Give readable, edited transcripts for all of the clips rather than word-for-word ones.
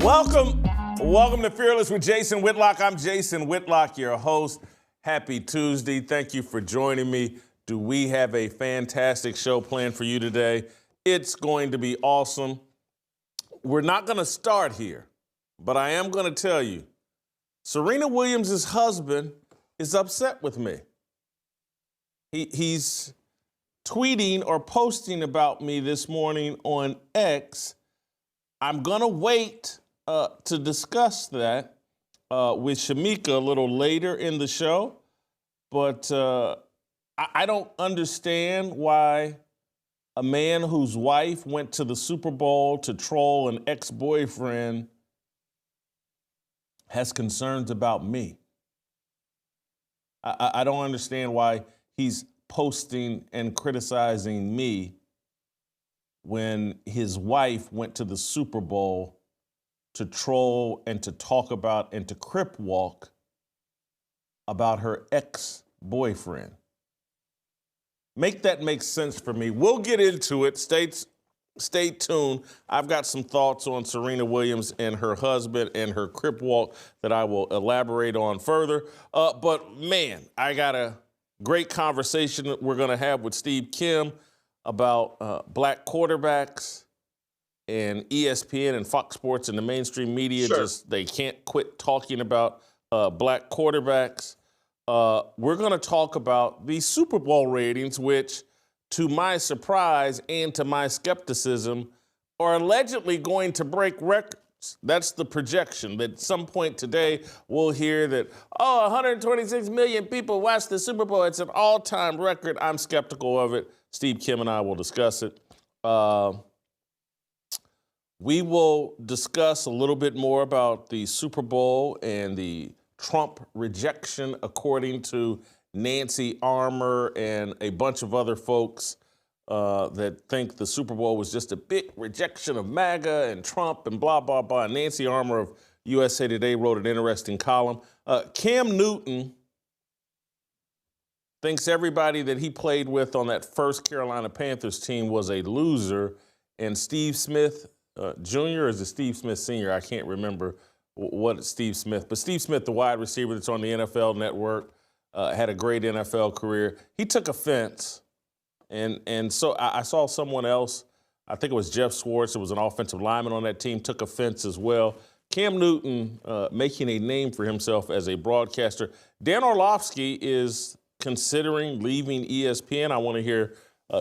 Welcome to Fearless with Jason Whitlock. I'm Jason Whitlock, your host. Happy Tuesday. Thank you for joining me. Do we have a fantastic show planned for you today? It's going to be awesome. We're not going to start here, but I am going to tell you, Serena Williams' husband is upset with me. He's tweeting or posting about me this morning on X. I'm going to wait to discuss that with Shemeka a little later in the show, but I don't understand why a man whose wife went to the Super Bowl to troll an ex-boyfriend has concerns about me. I don't understand why he's posting and criticizing me when his wife went to the Super Bowl to troll and to talk about and to crip walk about her ex-boyfriend. Make that make sense for me. We'll get into it. Stay tuned. I've got some thoughts on Serena Williams and her husband and her crip walk that I will elaborate on further. But man, I got a great conversation that we're going to have with Steve Kim about black quarterbacks. And ESPN and Fox Sports and the mainstream media, they can't quit talking about black quarterbacks. We're going to talk about the Super Bowl ratings, which, to my surprise and to my skepticism, are allegedly going to break records. That's the projection, that at some point today we'll hear that, 126 million people watched the Super Bowl. It's an all-time record. I'm skeptical of it. Steve Kim and I will discuss it. We will discuss a little bit more about the Super Bowl and the Trump rejection, according to Nancy Armour and a bunch of other folks that think the Super Bowl was just a big rejection of MAGA and Trump and blah, blah, blah. Nancy Armour of USA Today wrote an interesting column. Cam Newton thinks everybody that he played with on that first Carolina Panthers team was a loser, and Steve Smith Jr. or is it Steve Smith Sr.? I can't remember what Steve Smith. But Steve Smith, the wide receiver that's on the NFL Network, had a great NFL career. He took offense. And so I saw someone else, I think it was Jeff Schwartz, who was an offensive lineman on that team, took offense as well. Cam Newton making a name for himself as a broadcaster. Dan Orlovsky is considering leaving ESPN. I want to hear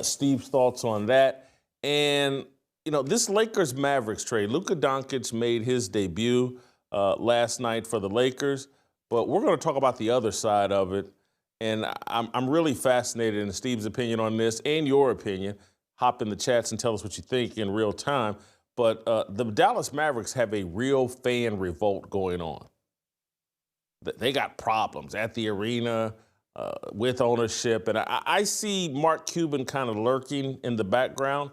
Steve's thoughts on that. And you know, this Lakers-Mavericks trade, Luka Dončić made his debut last night for the Lakers, but we're going to talk about the other side of it, and I'm really fascinated in Steve's opinion on this and your opinion. Hop in the chats and tell us what you think in real time. But the Dallas Mavericks have a real fan revolt going on. They got problems at the arena with ownership, and I see Mark Cuban kind of lurking in the background,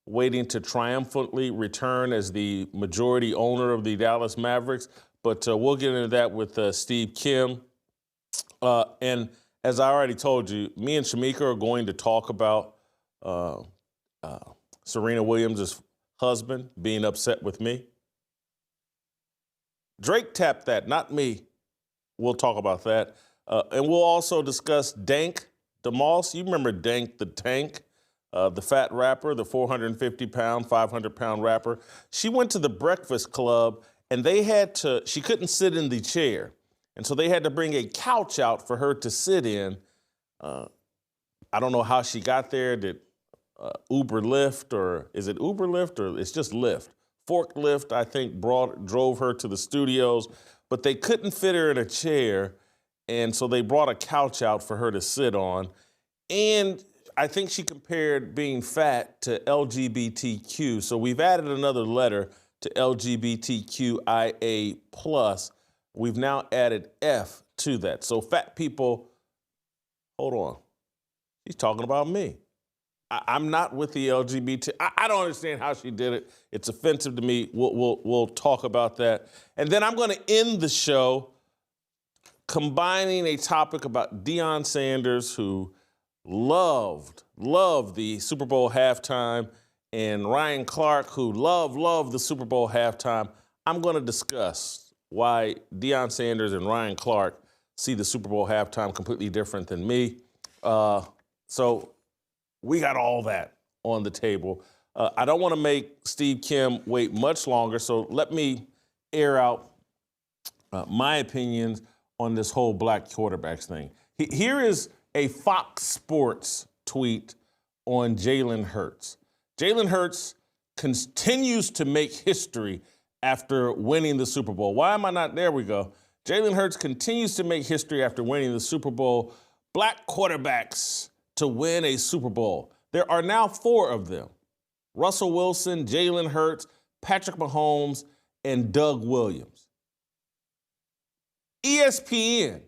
waiting to triumphantly return as the majority owner of the Dallas Mavericks. But we'll get into that with Steve Kim. And as I already told you, me and Shemeka are going to talk about Serena Williams' husband being upset with me. Drake tapped that, not me. We'll talk about that. And we'll also discuss Dank, DeMoss. You remember Dank the Tank? The fat rapper, the 450-pound, 500-pound rapper. She went to the Breakfast Club, and she couldn't sit in the chair. And so they had to bring a couch out for her to sit in. I don't know how she got there. Did Uber Lyft, or is it Uber Lyft, or it's just Lyft? Forklift, I think, drove her to the studios, but they couldn't fit her in a chair, and so they brought a couch out for her to sit on. And I think she compared being fat to LGBTQ. So we've added another letter to LGBTQIA+. We've now added F to that. So fat people, hold on. She's talking about me. I'm not with the LGBT. I don't understand how she did it. It's offensive to me. We'll talk about that. And then I'm going to end the show combining a topic about Deion Sanders, who loved the Super Bowl halftime, and Ryan Clark, who loved the Super Bowl halftime. I'm going to discuss why Deion Sanders and Ryan Clark see the Super Bowl halftime completely different than me. So we got all that on the table. I don't want to make Steve Kim wait much longer, so let me air out my opinions on this whole black quarterbacks thing. Here is a Fox Sports tweet on Jalen Hurts. Jalen Hurts continues to make history after winning the Super Bowl. Why am I not? There we go. Jalen Hurts continues to make history after winning the Super Bowl. Black quarterbacks to win a Super Bowl. There are now 4 of them. Russell Wilson, Jalen Hurts, Patrick Mahomes, and Doug Williams. ESPN,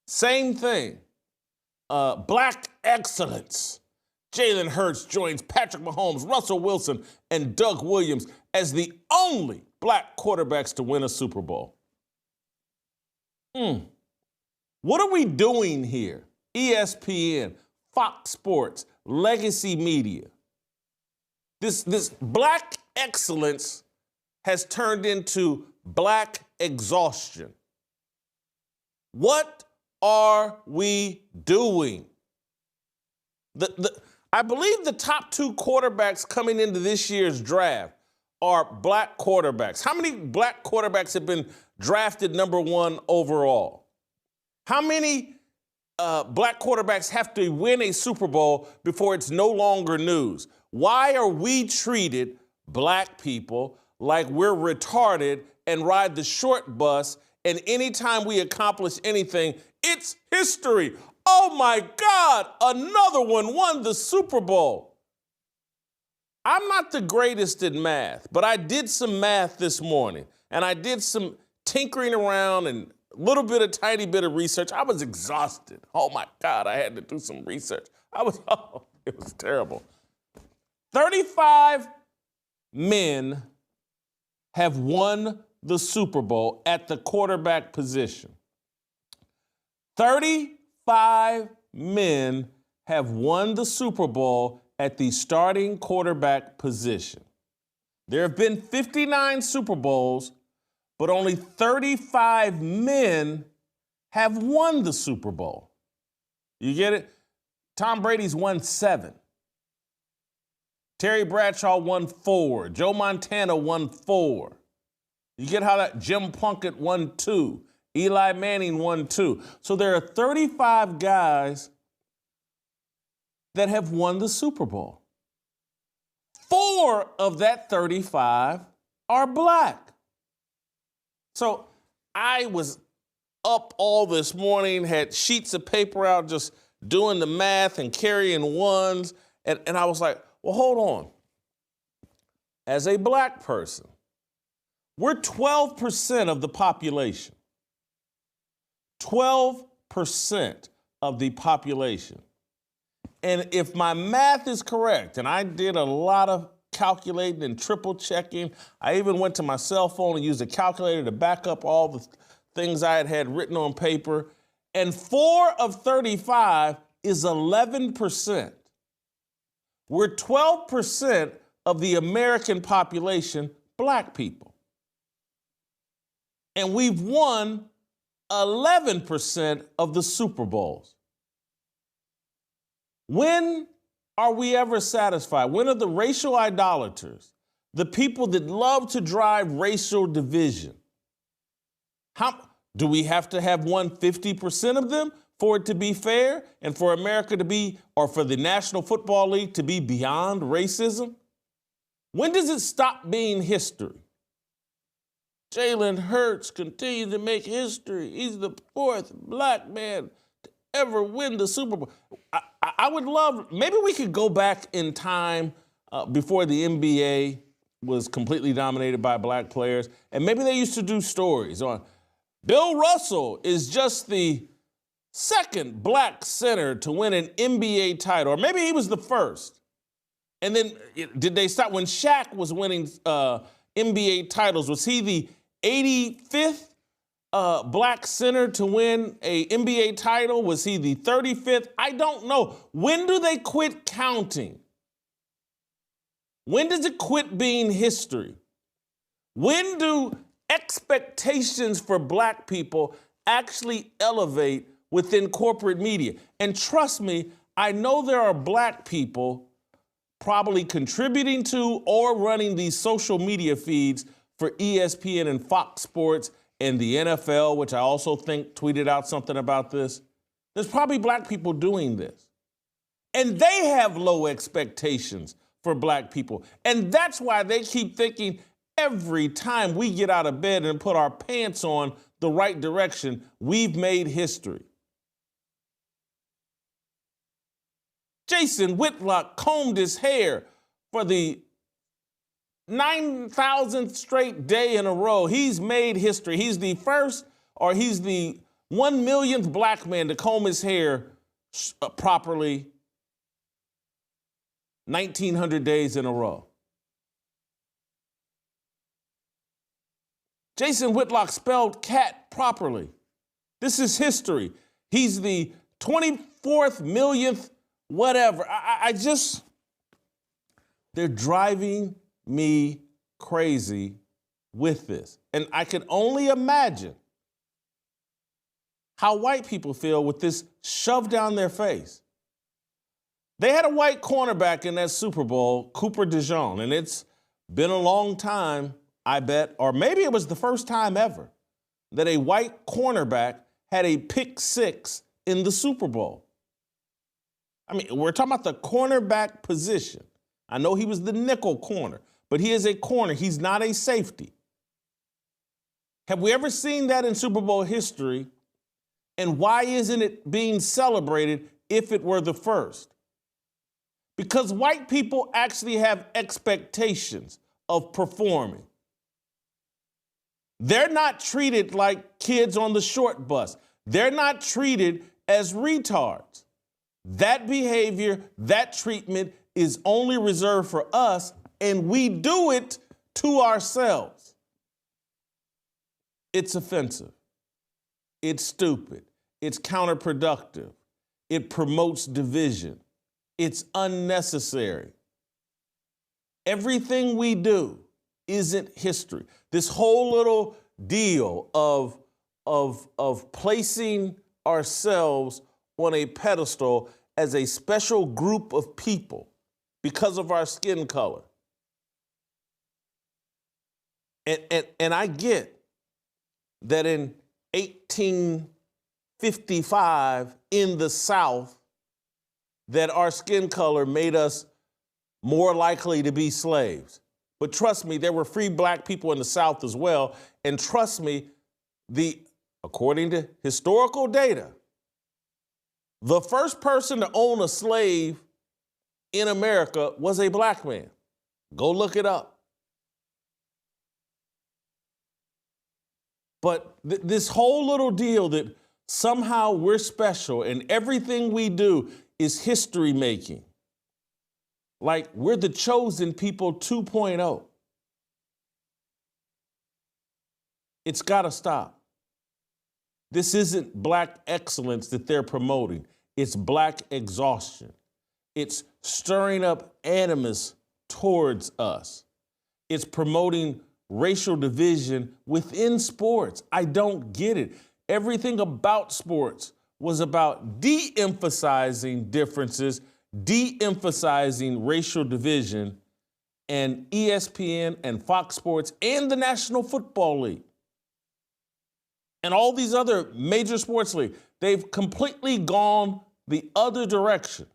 same thing. Black excellence. Jalen Hurts joins Patrick Mahomes, Russell Wilson, and Doug Williams as the only black quarterbacks to win a Super Bowl. What are we doing here? ESPN, Fox Sports, Legacy Media. This black excellence has turned into black exhaustion. What are we doing? I believe the top 2 quarterbacks coming into this year's draft are black quarterbacks. How many black quarterbacks have been drafted number 1 overall? How many black quarterbacks have to win a Super Bowl before it's no longer news? Why are we treated, black people, like we're retarded and ride the short bus, and anytime we accomplish anything, it's history? Oh my God, another one won the Super Bowl. I'm not the greatest at math, but I did some math this morning, and I did some tinkering around and a tiny bit of research. I was exhausted. Oh my God, I had to do some research. It was terrible. 35 men have won the Super Bowl at the quarterback position. 35 men have won the Super Bowl at the starting quarterback position. There have been 59 Super Bowls, but only 35 men have won the Super Bowl. You get it? Tom Brady's won 7. Terry Bradshaw won 4. Joe Montana won 4. You get how that? Jim Plunkett won 2. Eli Manning won 2. So there are 35 guys that have won the Super Bowl. 4 of that 35 are black. So I was up all this morning, had sheets of paper out, just doing the math and carrying ones. And I was like, well, hold on. As a black person, we're 12% of the population. 12% of the population. And if my math is correct, and I did a lot of calculating and triple checking, I even went to my cell phone and used a calculator to back up all the things I had written on paper, and 4 of 35 is 11%. We're 12% of the American population, black people. And we've won 11% of the Super Bowls. When are we ever satisfied? When are the racial idolaters, the people that love to drive racial division? Do we have to have won 50% of them for it to be fair and for America to be, or for the National Football League to be beyond racism? When does it stop being history? Jalen Hurts continues to make history. He's the 4th black man to ever win the Super Bowl. I would love, maybe we could go back in time before the NBA was completely dominated by black players, and maybe they used to do stories on Bill Russell is just the 2nd black center to win an NBA title, or maybe he was the 1st. And then did they stop when Shaq was winning NBA titles? Was he the 85th black center to win a NBA title? Was he the 35th? I don't know. When do they quit counting? When does it quit being history? When do expectations for black people actually elevate within corporate media? And trust me, I know there are black people probably contributing to or running these social media feeds for ESPN and Fox Sports and the NFL, which I also think tweeted out something about this. There's probably black people doing this. And they have low expectations for black people. And that's why they keep thinking every time we get out of bed and put our pants on the right direction, we've made history. Jason Whitlock combed his hair for the 9,000th straight day in a row. He's made history. He's the first, or he's the 1,000,000th black man to comb his hair properly 1,900 days in a row. Jason Whitlock spelled cat properly. This is history. He's the 24th millionth whatever. They're driving me crazy with this. And I can only imagine how white people feel with this shoved down their face. They had a white cornerback in that Super Bowl, Cooper DeJean, and it's been a long time, I bet, or maybe it was the first time ever, that a white cornerback had a pick six in the Super Bowl. I mean, we're talking about the cornerback position. I know he was the nickel corner, but he is a corner. He's not a safety. Have we ever seen that in Super Bowl history? And why isn't it being celebrated if it were the first? Because white people actually have expectations of performing. They're not treated like kids on the short bus. They're not treated as retards. That behavior, that treatment is only reserved for us, and we do it to ourselves. It's offensive. It's stupid. It's counterproductive. It promotes division. It's unnecessary. Everything we do isn't history. This whole little deal of placing ourselves on a pedestal as a special group of people because of our skin color. And I get that in 1855 in the South, that our skin color made us more likely to be slaves. But trust me, there were free black people in the South as well. And trust me, according to historical data, the first person to own a slave in America was a black man. Go look it up. But this whole little deal that somehow we're special and everything we do is history making. Like we're the chosen people 2.0. It's got to stop. This isn't black excellence that they're promoting. It's black exhaustion. It's stirring up animus towards us. It's promoting racial division within sports. I don't get it. Everything about sports was about de-emphasizing differences, de-emphasizing racial division, and ESPN and Fox Sports and the National Football League and all these other major sports leagues, they've completely gone the other direction.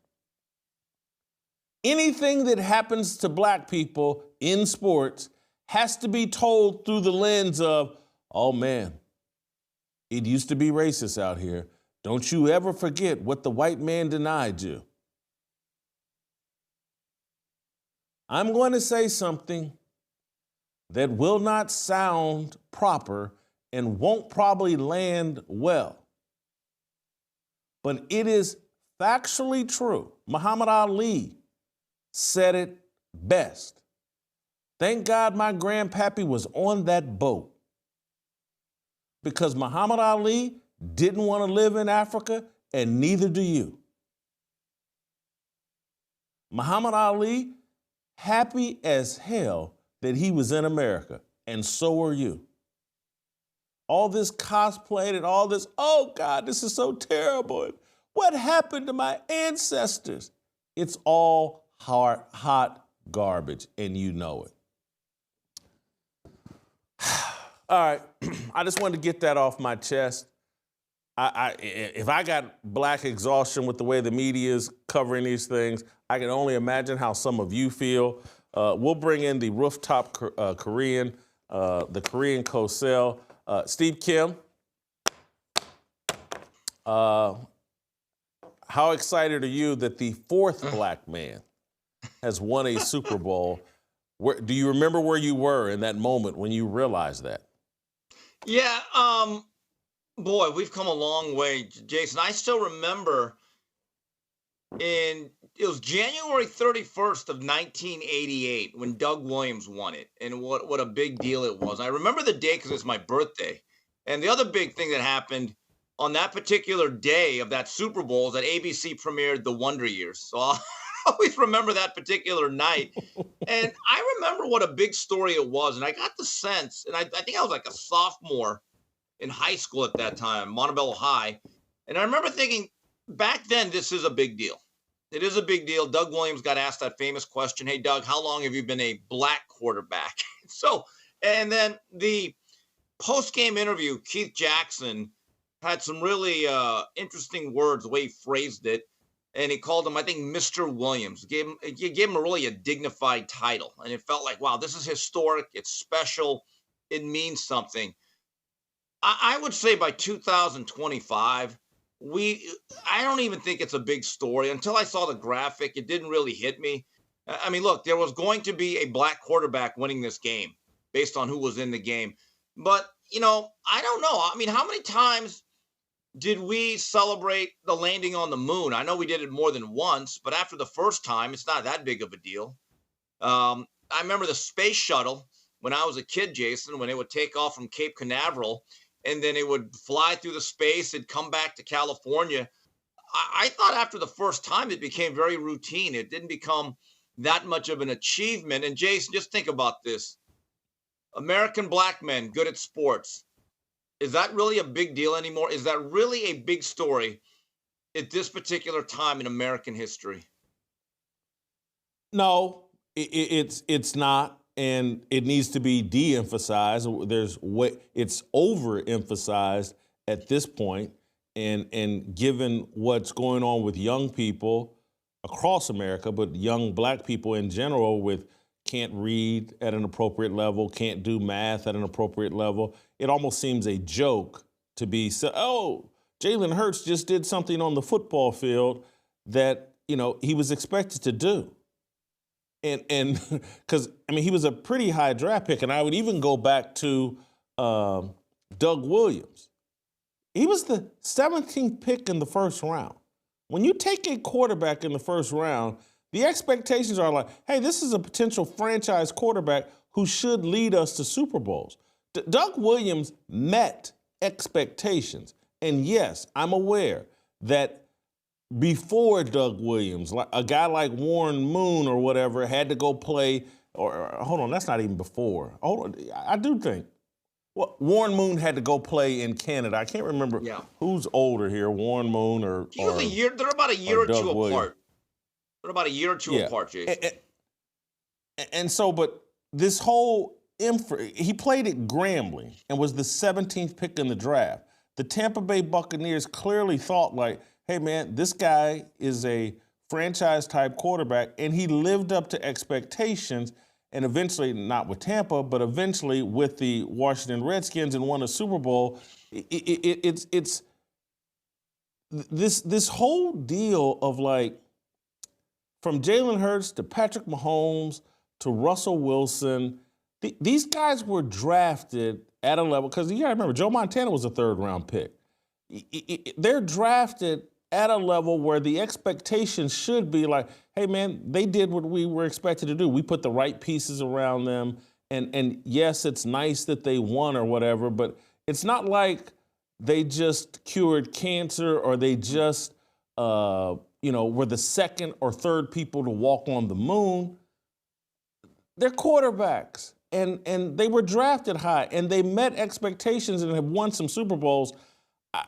Anything that happens to black people in sports has to be told through the lens of, oh man, it used to be racist out here. Don't you ever forget what the white man denied you. I'm going to say something that will not sound proper and won't probably land well. But it is factually true. Muhammad Ali said it best. Thank God my grandpappy was on that boat. Because Muhammad Ali didn't want to live in Africa, and neither do you. Muhammad Ali, happy as hell that he was in America. and so are you. All this cosplay and all this, oh God, this is so terrible. What happened to my ancestors? It's all hot garbage, and you know it. All right, I just wanted to get that off my chest. If I got black exhaustion with the way the media is covering these things, I can only imagine how some of you feel. We'll bring in the rooftop Korean, the Korean co-cell, Steve Kim. How excited are you that the fourth black man has won a Super Bowl? Do you remember where you were in that moment when you realized that? Yeah, boy, we've come a long way, Jason. I still remember it was January 31st of 1988 when Doug Williams won it, and what a big deal it was. I remember the day because it's my birthday. And the other big thing that happened on that particular day of that Super Bowl is that ABC premiered The Wonder Years. So I'll always remember that particular night. And I remember what a big story it was. And I got the sense, and I think I was like a sophomore in high school at that time, Montebello High. And I remember thinking, back then, this is a big deal. It is a big deal. Doug Williams got asked that famous question, hey, Doug, how long have you been a black quarterback? And then the post-game interview, Keith Jackson had some really interesting words, the way he phrased it. And he called him, I think, Mr. Williams. He gave him a dignified title. And it felt like, wow, this is historic. It's special. It means something. I would say by 2025, I don't even think it's a big story. Until I saw the graphic, it didn't really hit me. I mean, look, there was going to be a black quarterback winning this game based on who was in the game. But, I don't know. I mean, how many times did we celebrate the landing on the moon? I know we did it more than once, but after the first time, it's not that big of a deal. I remember the space shuttle when I was a kid, Jason, when it would take off from Cape Canaveral and then it would fly through the space and come back to California. I thought after the first time, it became very routine. It didn't become that much of an achievement. And Jason, just think about this. American black men good at sports. Is that really a big deal anymore? Is that really a big story at this particular time in American history? No, it's not, and it needs to be de-emphasized. It's overemphasized at this point, and given what's going on with young people across America, but young black people in general with can't read at an appropriate level, can't do math at an appropriate level. It almost seems a joke to be, Jalen Hurts just did something on the football field that, he was expected to do. And because, he was a pretty high draft pick, and I would even go back to Doug Williams. He was the 17th pick in the first round. When you take a quarterback in the first round, the expectations are like, hey, this is a potential franchise quarterback who should lead us to Super Bowls. Doug Williams met expectations. And yes, I'm aware that before Doug Williams, a guy like Warren Moon or whatever had to go play, or hold on, that's not even before. Hold on, I do think. Well, Warren Moon had to go play in Canada. I can't remember who's older here, Warren Moon or they're about a year or two apart. They're about a year or two apart, Jason. And so, but this whole he played at Grambling and was the 17th pick in the draft. The Tampa Bay Buccaneers clearly thought like, hey, man, this guy is a franchise-type quarterback, and he lived up to expectations, and eventually, not with Tampa, but eventually with the Washington Redskins and won a Super Bowl. It's this whole deal of like, from Jalen Hurts to Patrick Mahomes to Russell Wilson, these guys were drafted at a level, because you got to remember, Joe Montana was a third-round pick. They're drafted at a level where the expectation should be like, hey, man, they did what we were expected to do. We put the right pieces around them. And yes, it's nice that they won or whatever, but it's not like they just cured cancer or they just, were the second or third people to walk on the moon. They're quarterbacks. and they were drafted high, and they met expectations and have won some Super Bowls.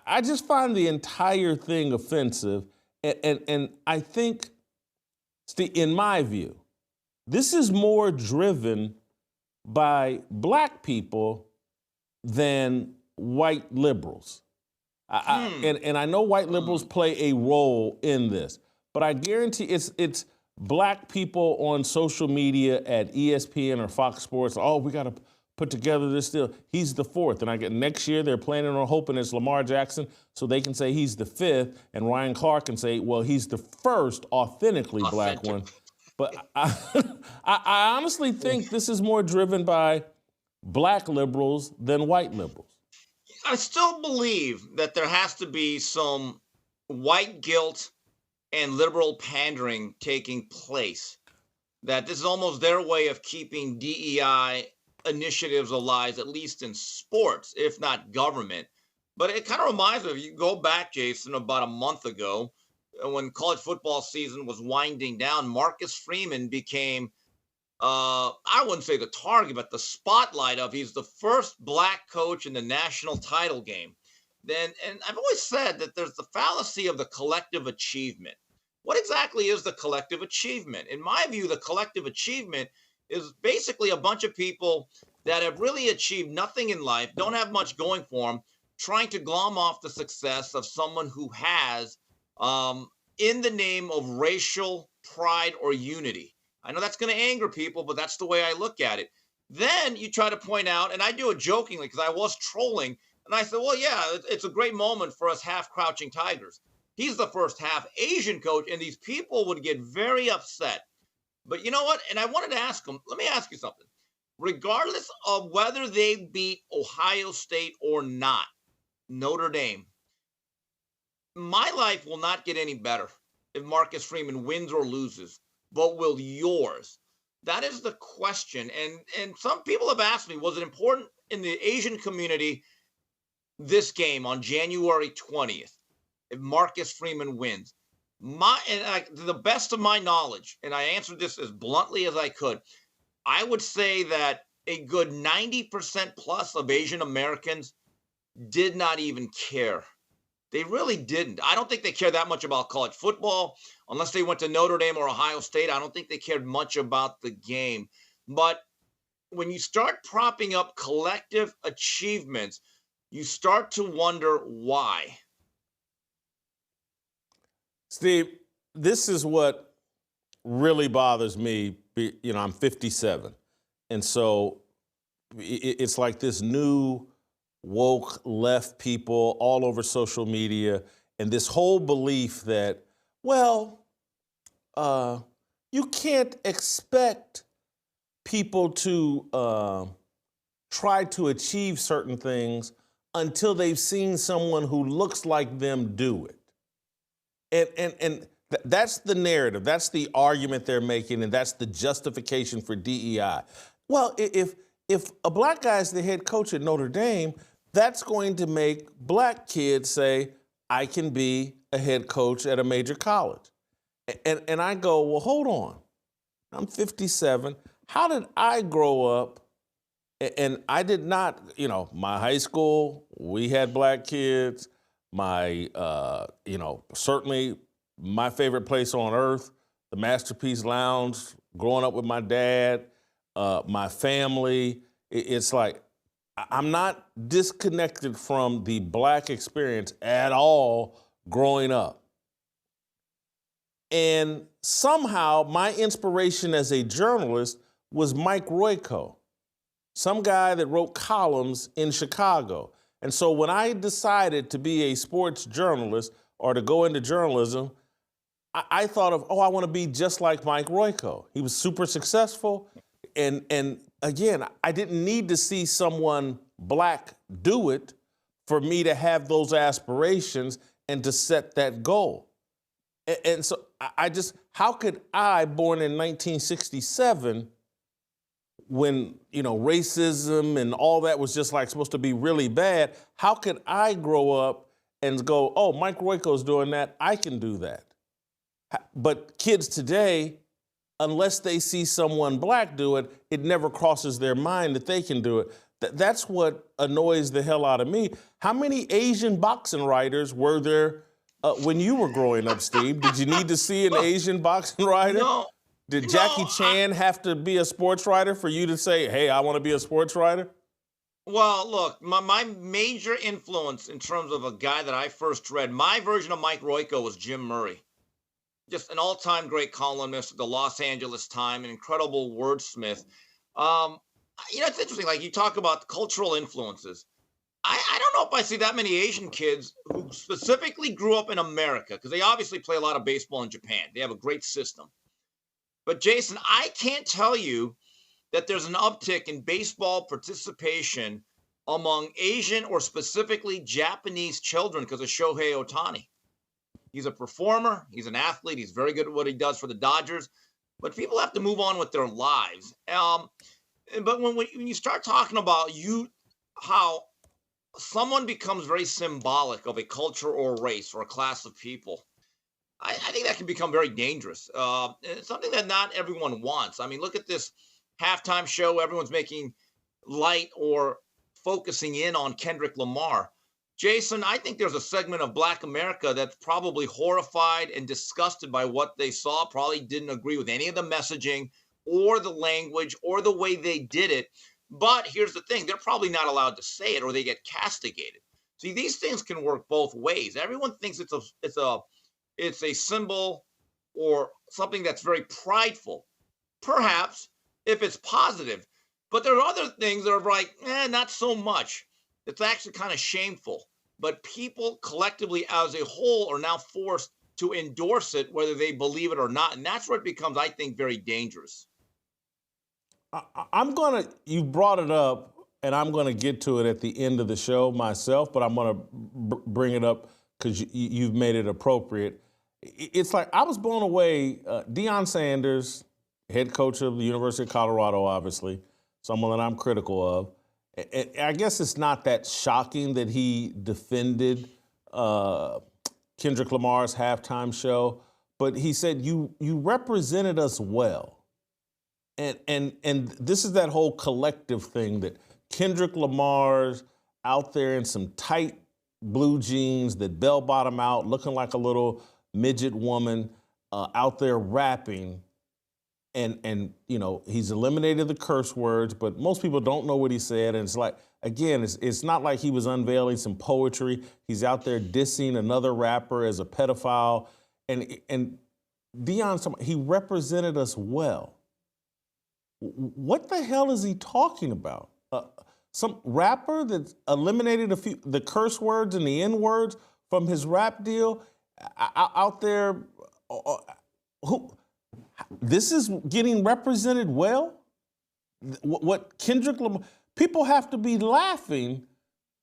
I just find the entire thing offensive, and I think, in my view, this is more driven by black people than white liberals. And I know white liberals play a role in this, but I guarantee it's black people on social media at ESPN or Fox Sports. Oh, we got to put together this deal. He's the fourth. And I get next year they're planning on hoping it's Lamar Jackson so they can say he's the fifth, and Ryan Clark can say, well, he's the first authentically black one. But I honestly think this is more driven by black liberals than white liberals. I still believe that there has to be some white guilt and liberal pandering taking place. That this is almost their way of keeping DEI initiatives alive, at least in sports, if not government. But it kind of reminds me, if you go back, Jason, about a month ago, when college football season was winding down, Marcus Freeman became, I wouldn't say the target, but the spotlight of he's the first black coach in the national title game. And I've always said that there's the fallacy of the collective achievement. What exactly is the collective achievement? In my view, the collective achievement is basically a bunch of people that have really achieved nothing in life, don't have much going for them, trying to glom off the success of someone who has, in the name of racial pride or unity. I know that's going to anger people, but that's the way I look at it. Then you try to point out, and I do it jokingly because I was trolling, and I said, well, yeah, it's a great moment for us half-crouching tigers. He's the first half Asian coach, and these people would get very upset. But you know what? And I wanted to ask them, let me ask you something. Regardless of whether they beat Ohio State or not, Notre Dame, my life will not get any better if Marcus Freeman wins or loses, but will yours? That is the question. And some people have asked me, was it important in the Asian community this game on January 20th if Marcus Freeman wins? To the best of my knowledge, and I answered this as bluntly as I could, I would say that a good 90% plus of Asian Americans did not even care. They really didn't. I don't think they care that much about college football. Unless they went to Notre Dame or Ohio State, I don't think they cared much about the game. But when you start propping up collective achievements, you start to wonder why. Steve, this is what really bothers me. You know, I'm 57. And so it's like this new woke left people all over social media, and this whole belief that, well, you can't expect people to try to achieve certain things until they've seen someone who looks like them do it. And that's the narrative. That's the argument they're making, and that's the justification for DEI. Well, if a black guy is the head coach at Notre Dame, that's going to make black kids say, I can be a head coach at a major college. And I go, well, hold on. I'm 57. How did I grow up? And I did not, my high school, we had black kids. My, certainly my favorite place on earth, the Masterpiece Lounge, growing up with my dad, my family. It's like, I'm not disconnected from the black experience at all growing up. And somehow my inspiration as a journalist was Mike Royko, some guy that wrote columns in Chicago. And so when I decided to be a sports journalist or to go into journalism, I thought of, I want to be just like Mike Royko. He was super successful. And again, I didn't need to see someone black do it for me to have those aspirations and to set that goal. And so how could I, born in 1967, when, racism and all that was just like supposed to be really bad, how could I grow up and go, oh, Mike Royko's doing that, I can do that? But kids today, unless they see someone black do it, it never crosses their mind that they can do it. That's what annoys the hell out of me. How many Asian boxing writers were there when you were growing up, Steve? Did you need to see an Asian boxing writer? No. Did Jackie Chan have to be a sports writer for you to say, hey, I want to be a sports writer? Well, look, my major influence in terms of a guy that I first read, my version of Mike Royko was Jim Murray. Just an all-time great columnist at the Los Angeles Times, an incredible wordsmith. It's interesting, like you talk about cultural influences. I don't know if I see that many Asian kids who specifically grew up in America, because they obviously play a lot of baseball in Japan. They have a great system. But Jason, I can't tell you that there's an uptick in baseball participation among Asian or specifically Japanese children because of Shohei Ohtani. He's a performer. He's an athlete. He's very good at what he does for the Dodgers. But people have to move on with their lives. But when you start talking about how someone becomes very symbolic of a culture or race or a class of people, I think that can become very dangerous. It's something that not everyone wants. I mean, look at this halftime show. Everyone's making light or focusing in on Kendrick Lamar. Jason, I think there's a segment of Black America that's probably horrified and disgusted by what they saw, probably didn't agree with any of the messaging or the language or the way they did it. But here's the thing, they're probably not allowed to say it or they get castigated. See, these things can work both ways. Everyone thinks it's a symbol or something that's very prideful, perhaps if it's positive. But there are other things that are like, not so much. It's actually kind of shameful. But people collectively as a whole are now forced to endorse it, whether they believe it or not. And that's where it becomes, I think, very dangerous. You brought it up, and I'm going to get to it at the end of the show myself, but I'm going to bring it up because you've made it appropriate. It's like I was blown away. Deion Sanders, head coach of the University of Colorado, obviously, someone that I'm critical of. I guess it's not that shocking that he defended Kendrick Lamar's halftime show, but he said, you represented us well. And this is that whole collective thing that Kendrick Lamar's out there in some tight blue jeans that bell bottom out, looking like a little midget woman out there rapping. And he's eliminated the curse words, but most people don't know what he said. And it's like, again, it's not like he was unveiling some poetry. He's out there dissing another rapper as a pedophile. And Deion, he represented us well. What the hell is he talking about? Some rapper that eliminated the curse words and the N words from his rap deal out there. This is getting represented well? What Kendrick Lamar, people have to be laughing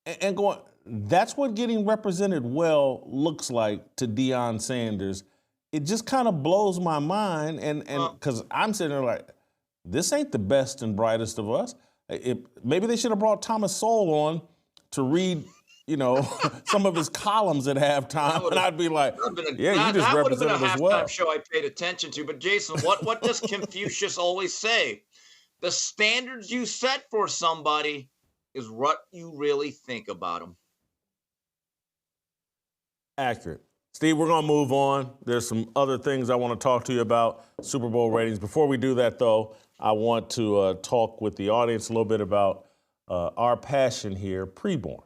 and going, that's what getting represented well looks like to Deion Sanders. It just kind of blows my mind. And because I'm sitting there like, this ain't the best and brightest of us. Maybe they should have brought Thomas Sowell on to read, some of his columns at halftime, and I'd be like, you just represented us well. That would have been a halftime show I paid attention to. But Jason, what does Confucius always say? The standards you set for somebody is what you really think about them. Accurate. Steve, we're going to move on. There's some other things I want to talk to you about, Super Bowl ratings. Before we do that, though, I want to talk with the audience a little bit about our passion here, preborn.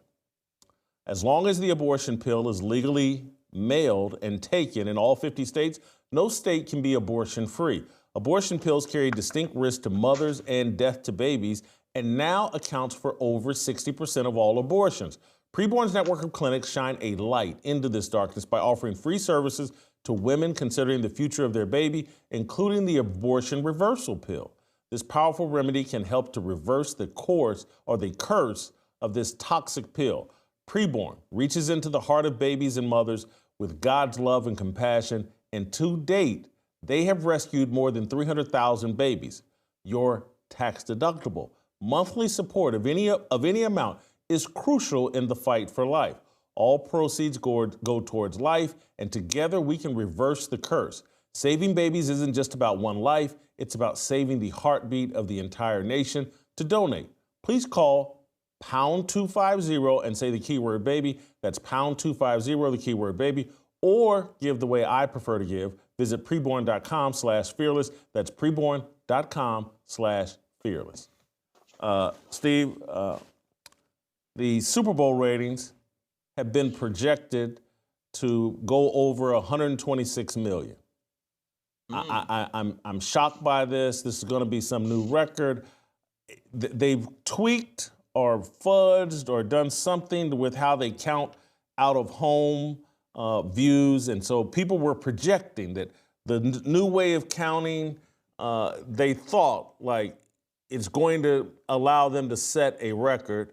As long as the abortion pill is legally mailed and taken in all 50 states, no state can be abortion-free. Abortion pills carry distinct risks to mothers and death to babies, and now accounts for over 60% of all abortions. Preborn's network of clinics shine a light into this darkness by offering free services to women considering the future of their baby, including the abortion reversal pill. This powerful remedy can help to reverse the course or the curse of this toxic pill. Preborn reaches into the heart of babies and mothers with God's love and compassion, and to date, they have rescued more than 300,000 babies. Your tax-deductible monthly support of any amount is crucial in the fight for life. All proceeds go towards life, and together we can reverse the curse. Saving babies isn't just about one life, it's about saving the heartbeat of the entire nation. To donate, please call pound 250 and say the keyword baby. That's pound 250, the keyword baby, or give the way I prefer to give. Visit preborn.com/fearless. That's preborn.com/fearless. Steve, the Super Bowl ratings have been projected to go over 126 million. I'm shocked by this. This is going to be some new record. They've tweaked or fudged or done something with how they count out of home views. And so people were projecting that the new way of counting, they thought like it's going to allow them to set a record.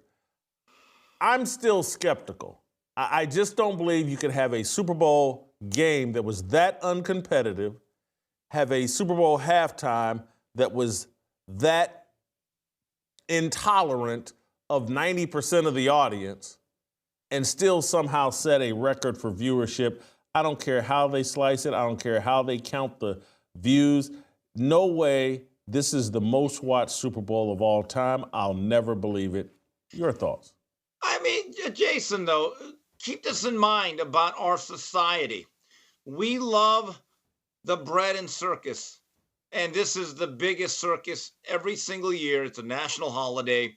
I'm still skeptical. I just don't believe you could have a Super Bowl game that was that uncompetitive, have a Super Bowl halftime that was that intolerant of 90% of the audience, and still somehow set a record for viewership. I don't care how they slice it. I don't care how they count the views. No way this is the most watched Super Bowl of all time. I'll never believe it. Your thoughts? I mean, Jason, though, keep this in mind about our society. We love the bread and circus, and this is the biggest circus every single year. It's a national holiday.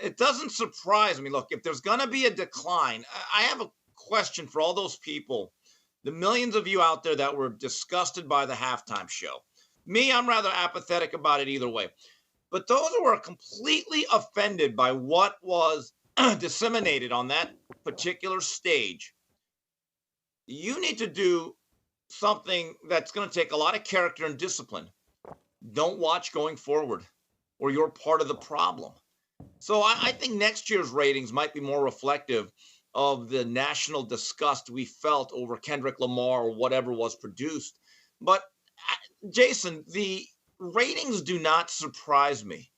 It doesn't surprise me. Look, if there's going to be a decline, I have a question for all those people, the millions of you out there that were disgusted by the halftime show. Me, I'm rather apathetic about it either way. But those who were completely offended by what was disseminated on that particular stage, you need to do something that's going to take a lot of character and discipline. Don't watch going forward, or you're part of the problem. So I think next year's ratings might be more reflective of the national disgust we felt over Kendrick Lamar or whatever was produced. But Jason, the ratings do not surprise me.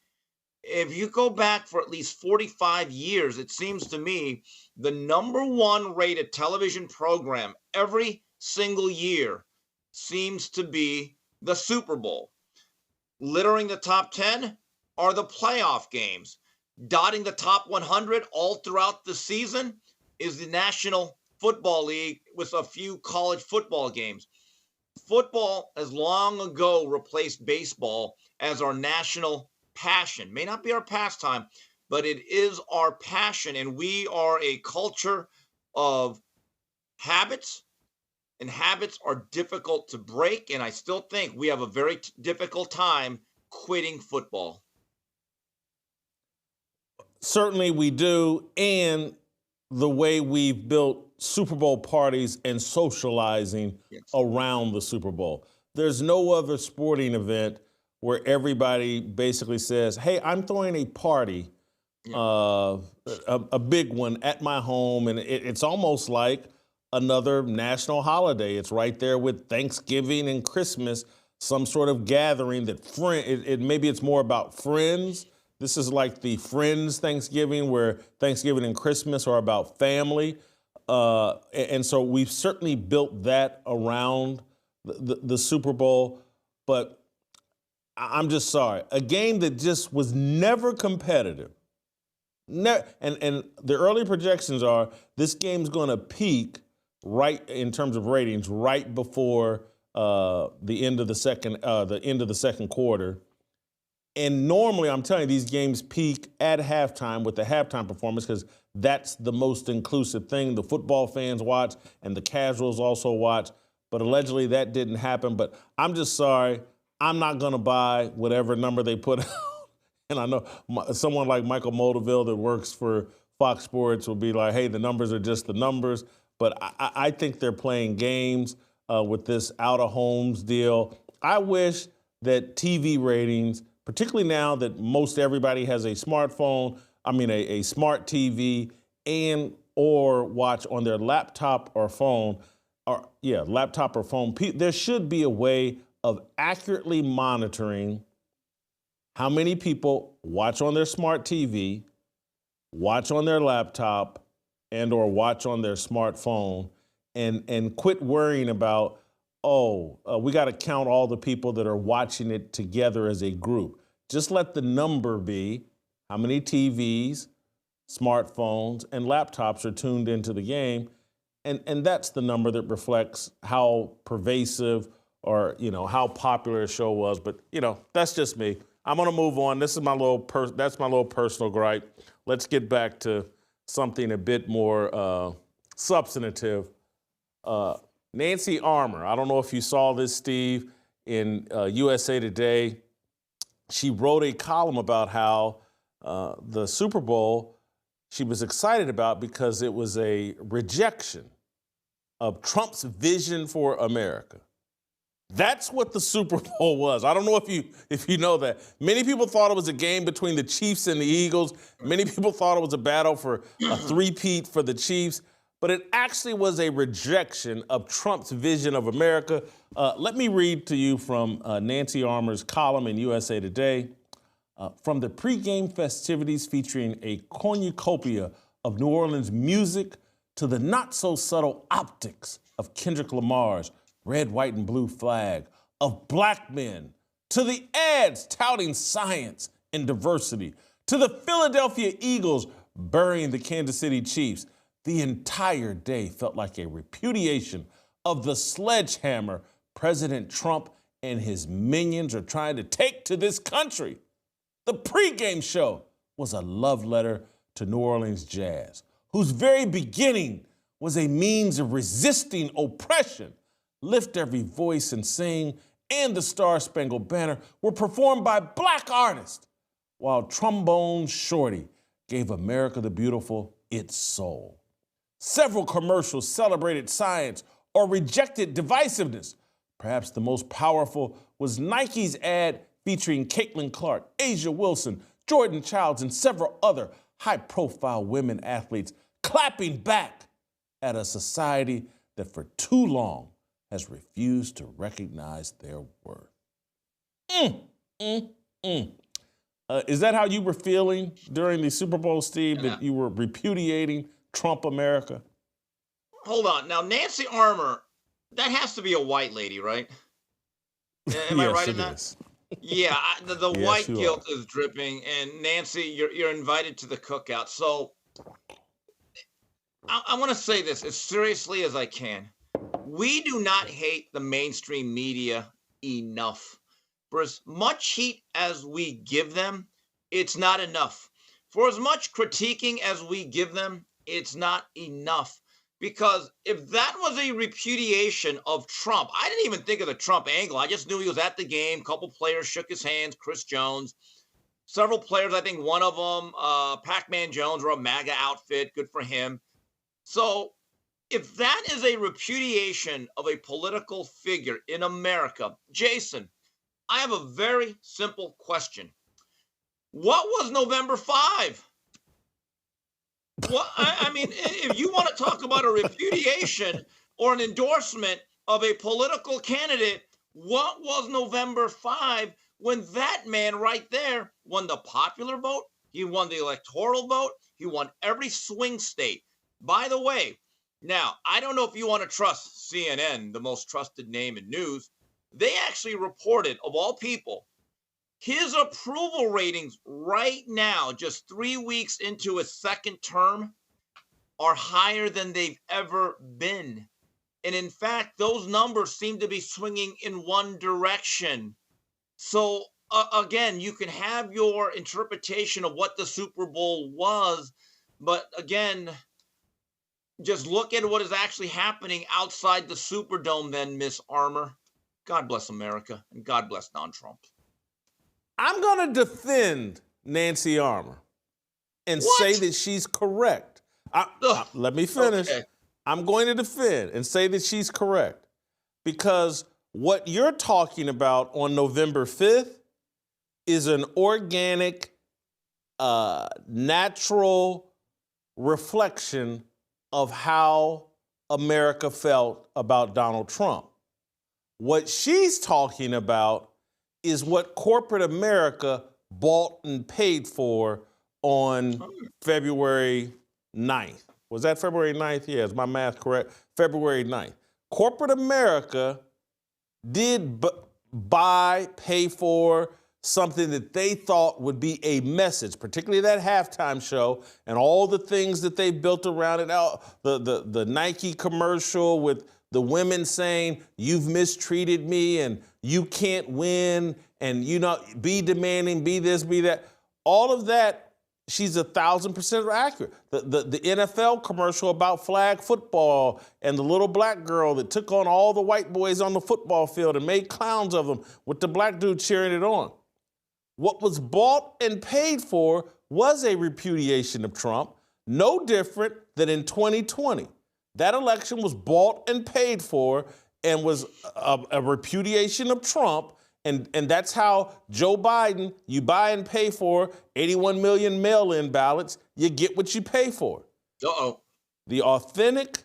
If you go back for at least 45 years, it seems to me the number one rated television program every single year seems to be the Super Bowl. Littering the top 10 are the playoff games. Dotting the top 100 all throughout the season is the National Football League with a few college football games. Football has long ago replaced baseball as our national passion. May not be our pastime, but it is our passion. And we are a culture of habits, and habits are difficult to break. And I still think we have a very difficult time quitting football. Certainly we do, and the way we've built Super Bowl parties and socializing around the Super Bowl. There's no other sporting event where everybody basically says, hey, I'm throwing a party, a big one at my home, and it's almost like another national holiday. It's right there with Thanksgiving and Christmas, some sort of gathering that maybe it's more about friends. This is like the Friends Thanksgiving, where Thanksgiving and Christmas are about family. And so we've certainly built that around the Super Bowl. But I'm just sorry. A game that just was never competitive. And the early projections are this game's going to peak right in terms of ratings right before the end of the second quarter. And normally, I'm telling you, these games peak at halftime with the halftime performance because that's the most inclusive thing. The football fans watch and the casuals also watch. But allegedly, that didn't happen. But I'm just sorry. I'm not going to buy whatever number they put out. And I know someone like Michael Moldaville that works for Fox Sports will be like, hey, the numbers are just the numbers. But I think they're playing games with this out-of-homes deal. I wish that TV ratings, particularly now that most everybody has a smartphone, a smart TV, and or watch on their laptop or phone, there should be a way of accurately monitoring how many people watch on their smart TV, watch on their laptop, and or watch on their smartphone, and quit worrying about we got to count all the people that are watching it together as a group. Just let the number be how many TVs, smartphones, and laptops are tuned into the game. And that's the number that reflects how pervasive or, how popular a show was. But, that's just me. I'm going to move on. This is that's my little personal gripe. Let's get back to something a bit more substantive. Nancy Armour, I don't know if you saw this, Steve, in USA Today. She wrote a column about how the Super Bowl she was excited about because it was a rejection of Trump's vision for America. That's what the Super Bowl was. I don't know if you know that. Many people thought it was a game between the Chiefs and the Eagles. Many people thought it was a battle for a three-peat for the Chiefs. But it actually was a rejection of Trump's vision of America. Let me read to you from Nancy Armour's column in USA Today. From the pregame festivities featuring a cornucopia of New Orleans music to the not-so-subtle optics of Kendrick Lamar's red, white, and blue flag, of black men, to the ads touting science and diversity, to the Philadelphia Eagles burying the Kansas City Chiefs, the entire day felt like a repudiation of the sledgehammer President Trump and his minions are trying to take to this country. The pregame show was a love letter to New Orleans jazz, whose very beginning was a means of resisting oppression. Lift Every Voice and Sing and the Star-Spangled Banner were performed by black artists, while Trombone Shorty gave America the Beautiful its soul. Several commercials celebrated science or rejected divisiveness. Perhaps the most powerful was Nike's ad featuring Caitlin Clark, Asia Wilson, Jordan Childs, and several other high-profile women athletes clapping back at a society that for too long has refused to recognize their worth. Is that how you were feeling during the Super Bowl, Steve, that you were repudiating Trump America? Hold on. Now, Nancy Armour, that has to be a white lady, right? Am I right in that? Is. Yeah, the Yes, white you guilt is dripping, and Nancy, you're invited to the cookout. So I want to say this as seriously as I can. We do not hate the mainstream media enough. For as much heat as we give them, it's not enough. For as much critiquing as we give them, it's not enough. Because if that was a repudiation of Trump, I didn't even think of the Trump angle. I just knew he was at the game. A couple players shook his hands, Chris Jones. Several players, I think one of them, Pac-Man Jones, wore a MAGA outfit. Good for him. So if that is a repudiation of a political figure in America, Jason, I have a very simple question. What was November 5? Well, I mean, if you want to talk about a repudiation or an endorsement of a political candidate, what was November 5 when that man right there won the popular vote? He won the electoral vote. He won every swing state. By the way, now, I don't know if you want to trust CNN, the most trusted name in news. They actually reported, of all people, his approval ratings right now, just 3 weeks into his second term, are higher than they've ever been. And in fact, those numbers seem to be swinging in one direction. So again, you can have your interpretation of what the Super Bowl was, but again, just look at what is actually happening outside the Superdome then, Miss Armour. God bless America, and God bless Trump. I'm going to defend Nancy Armour and say that she's correct. Let me finish. Okay. I'm going to defend and say that she's correct because what you're talking about on November 5th is an organic, natural reflection of how America felt about Donald Trump. What she's talking about is what corporate America bought and paid for on February 9th. Was that February 9th? Yeah, is my math correct? February 9th. Corporate America did buy, pay for something that they thought would be a message, particularly that halftime show and all the things that they built around it. The Nike commercial with the women saying, "You've mistreated me and you can't win," and be demanding, be this, be that. All of that, she's 1,000% accurate. The NFL commercial about flag football and the little black girl that took on all the white boys on the football field and made clowns of them with the black dude cheering it on. What was bought and paid for was a repudiation of Trump, no different than in 2020. That election was bought and paid for and was a repudiation of Trump. And that's how Joe Biden, you buy and pay for 81 million mail-in ballots, you get what you pay for. Uh-oh. The authentic,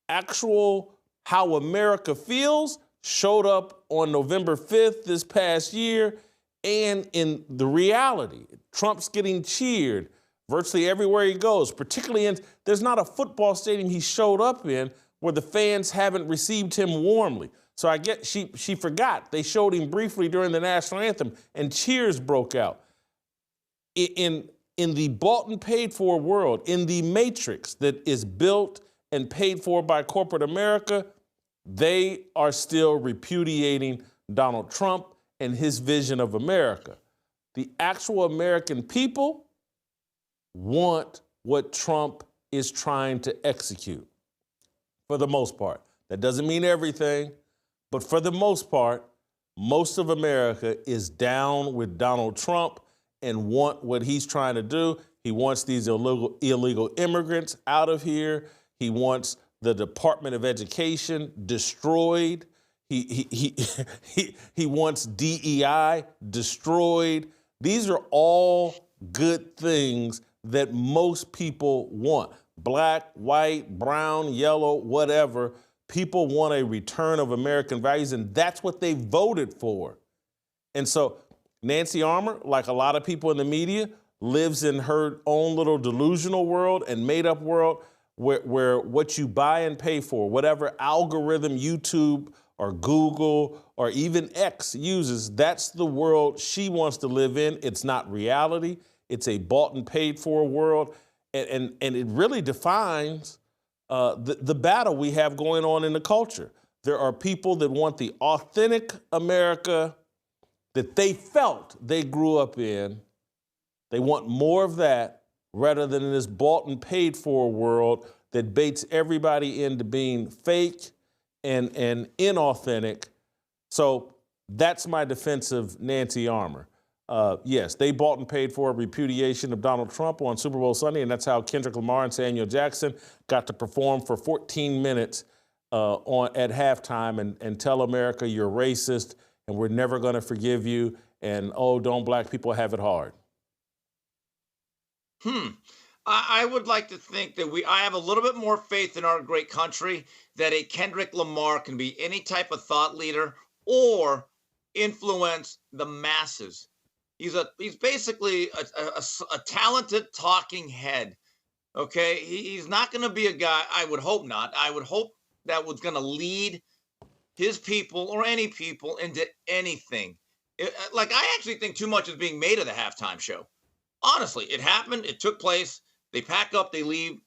actual how America feels showed up on November 5th this past year, and in the reality, Trump's getting cheered virtually everywhere he goes, particularly there's not a football stadium he showed up in where the fans haven't received him warmly. So I get she forgot. They showed him briefly during the national anthem, and cheers broke out. In the bought and paid for world, in the matrix that is built and paid for by corporate America, they are still repudiating Donald Trump and his vision of America. The actual American people want what Trump is trying to execute, for the most part. That doesn't mean everything. But for the most part, most of America is down with Donald Trump and want what he's trying to do. He wants these illegal immigrants out of here. He wants the Department of Education destroyed. He wants DEI destroyed. These are all good things that most people want. Black, white, brown, yellow, whatever. People want a return of American values, and that's what they voted for. And so Nancy Armour, like a lot of people in the media, lives in her own little delusional world and made-up world where what you buy and pay for, whatever algorithm YouTube or Google or even X uses, that's the world she wants to live in. It's not reality. It's a bought and paid for world, and it really defines the battle we have going on in the culture. There are people that want the authentic America that they felt they grew up in. They want more of that rather than in this bought and paid for world that baits everybody into being fake and inauthentic. So that's my defense of Nancy Armour. Yes, they bought and paid for a repudiation of Donald Trump on Super Bowl Sunday, and that's how Kendrick Lamar and Samuel Jackson got to perform for 14 minutes at halftime and tell America you're racist and we're never going to forgive you, and oh, don't black people have it hard. I would like to think that I have a little bit more faith in our great country that a Kendrick Lamar can be any type of thought leader or influence the masses. He's basically a talented talking head. Okay, he's not going to be a guy. I would hope not. I would hope that was going to lead his people or any people into anything. I actually think too much is being made of the halftime show. Honestly, it happened. It took place. They pack up. They leave.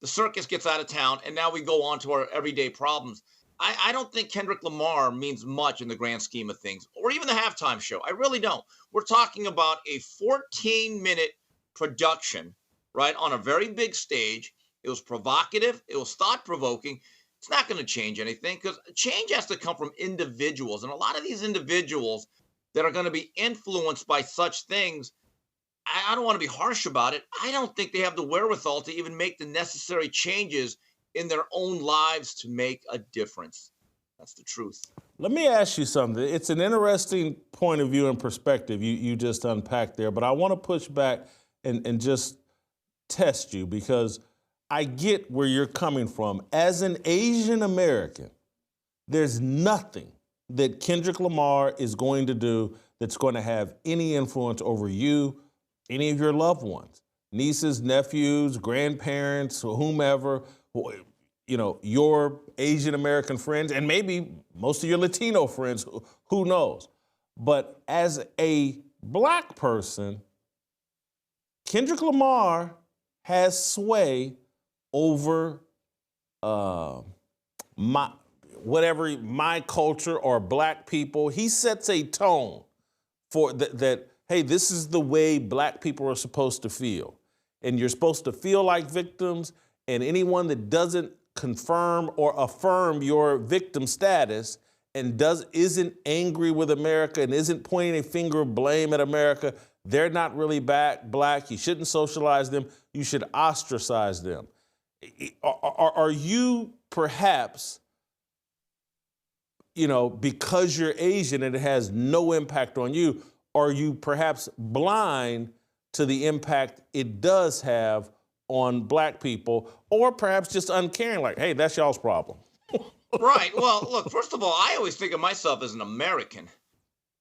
The circus gets out of town, and now we go on to our everyday problems. I don't think Kendrick Lamar means much in the grand scheme of things, or even the halftime show. I really don't. We're talking about a 14-minute production, right, on a very big stage. It was provocative. It was thought-provoking. It's not going to change anything because change has to come from individuals. And a lot of these individuals that are going to be influenced by such things, I don't want to be harsh about it. I don't think they have the wherewithal to even make the necessary changes in their own lives to make a difference. That's the truth. Let me ask you something. It's an interesting point of view and perspective you just unpacked there, but I want to push back and just test you because I get where you're coming from. As an Asian American, there's nothing that Kendrick Lamar is going to do that's going to have any influence over you, any of your loved ones, nieces, nephews, grandparents, or whomever. your Asian American friends and maybe most of your Latino friends, who knows? But as a black person, Kendrick Lamar has sway over my culture or black people. He sets a tone for that, hey, this is the way black people are supposed to feel. And you're supposed to feel like victims, and anyone that doesn't confirm or affirm your victim status and isn't angry with America and isn't pointing a finger of blame at America, they're not really black. You shouldn't socialize them. You should ostracize them. Are you perhaps, because you're Asian and it has no impact on you, are you perhaps blind to the impact it does have on black people, or perhaps just uncaring, like, hey, that's y'all's problem? Right. Well, look, first of all, I always think of myself as an American.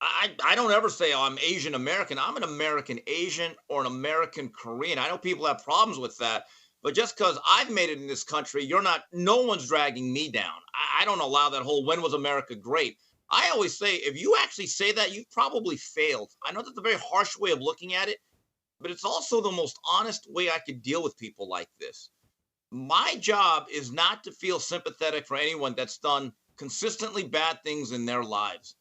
I don't ever say, oh, I'm Asian American. I'm an American Asian or an American Korean. I know people have problems with that, but just because I've made it in this country, no one's dragging me down. I don't allow that whole when was America great. I always say, if you actually say that, you've probably failed. I know that's a very harsh way of looking at it, but it's also the most honest way I could deal with people like this. My job is not to feel sympathetic for anyone that's done consistently bad things in their lives.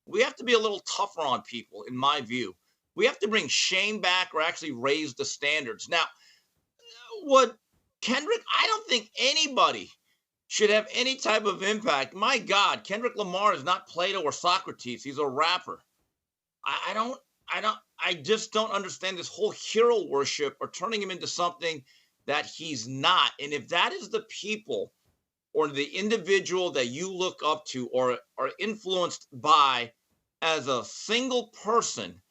We have to be a little tougher on people, in my view. We have to bring shame back or actually raise the standards. Now, I don't think anybody should have any type of impact. My God, Kendrick Lamar is not Plato or Socrates. He's a rapper. I just don't understand this whole hero worship or turning him into something that he's not. And if that is the people or the individual that you look up to or are influenced by as a single person,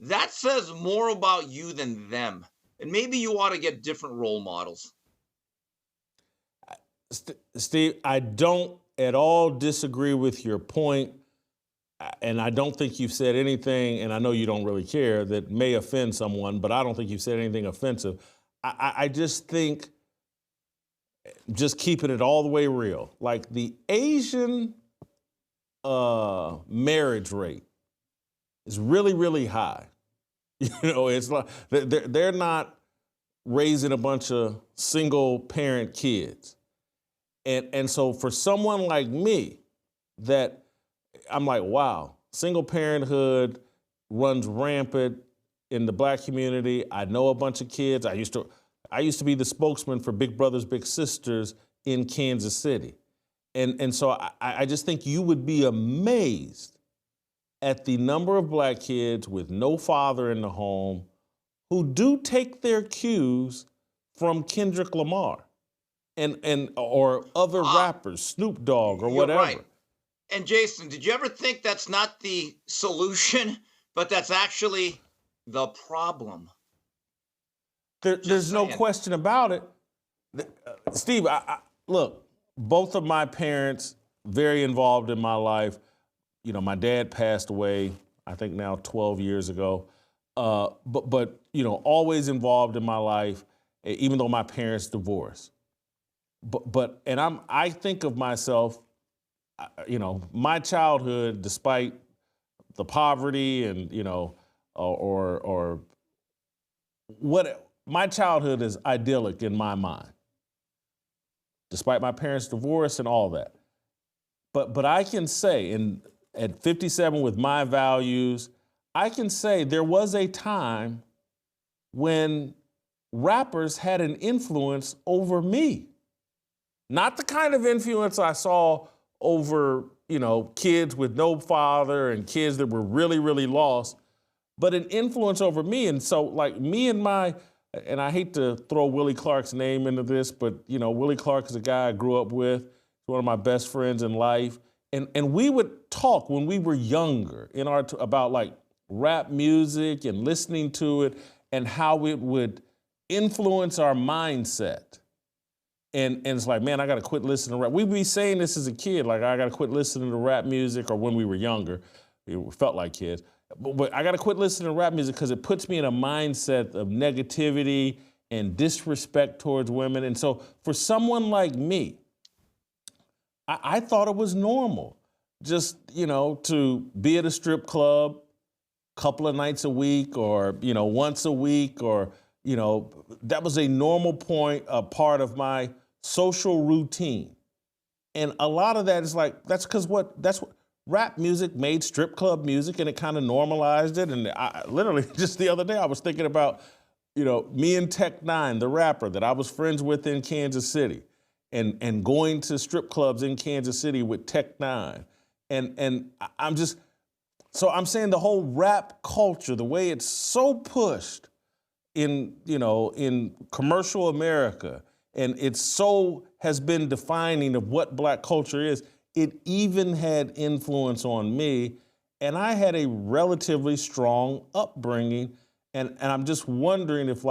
that says more about you than them. And maybe you ought to get different role models. Steve, I don't at all disagree with your point. And I don't think you've said anything, and I know you don't really care, that may offend someone, but I don't think you've said anything offensive. I just think, just keeping it all the way real, like the Asian marriage rate is really, really high. It's like they're not raising a bunch of single parent kids. And so for someone like me, that I'm like, wow, single parenthood runs rampant in the black community. I know a bunch of kids. I used to be the spokesman for Big Brothers Big Sisters in Kansas City. And so I just think you would be amazed at the number of black kids with no father in the home who do take their cues from Kendrick Lamar or other rappers, Snoop Dogg or whatever. Right. And Jason, did you ever think that's not the solution, but that's actually the problem? There's no question about it. Steve, look, both of my parents, very involved in my life. My dad passed away, I think now 12 years ago. But always involved in my life, even though my parents divorced. I think of myself, my childhood, despite the poverty and, or what, my childhood is idyllic in my mind, despite my parents' divorce and all that. But I can say, at 57 with my values, I can say there was a time when rappers had an influence over me. Not the kind of influence I saw over, kids with no father and kids that were really, really lost, but an influence over me. And so, like, me and and I hate to throw Willie Clark's name into this, but, Willie Clark is a guy I grew up with, one of my best friends in life. And we would talk when we were younger about like rap music and listening to it and how it would influence our mindset. And it's like, man, I got to quit listening to rap. We'd be saying this as a kid, like, I got to quit listening to rap music, or when we were younger, it felt like kids. But I got to quit listening to rap music because it puts me in a mindset of negativity and disrespect towards women. And so for someone like me, I thought it was normal. Just, to be at a strip club a couple of nights a week or, once a week or, that was a normal part of my social routine. And a lot of that is that's what rap music made strip club music, and it kind of normalized it. And I literally just the other day I was thinking about, me and Tech Nine, the rapper that I was friends with in Kansas City, and going to strip clubs in Kansas City with Tech Nine. And I'm saying the whole rap culture, the way it's so pushed in commercial America, and it so has been defining of what black culture is, it even had influence on me. And I had a relatively strong upbringing. And I'm just wondering if,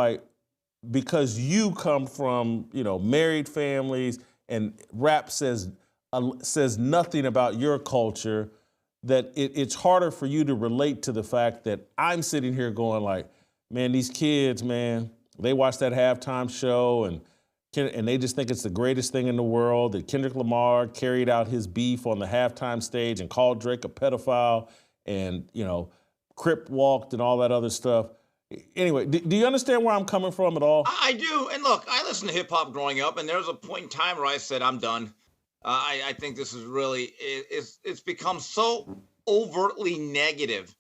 because you come from, married families and rap says nothing about your culture, that it's harder for you to relate to the fact that I'm sitting here going man, these kids, man, they watch that halftime show and they just think it's the greatest thing in the world, that Kendrick Lamar carried out his beef on the halftime stage and called Drake a pedophile and, Crip walked and all that other stuff. Anyway, do you understand where I'm coming from at all? I do. And look, I listened to hip hop growing up, and there was a point in time where I said, I'm done. I think this is really, it's become so overtly negative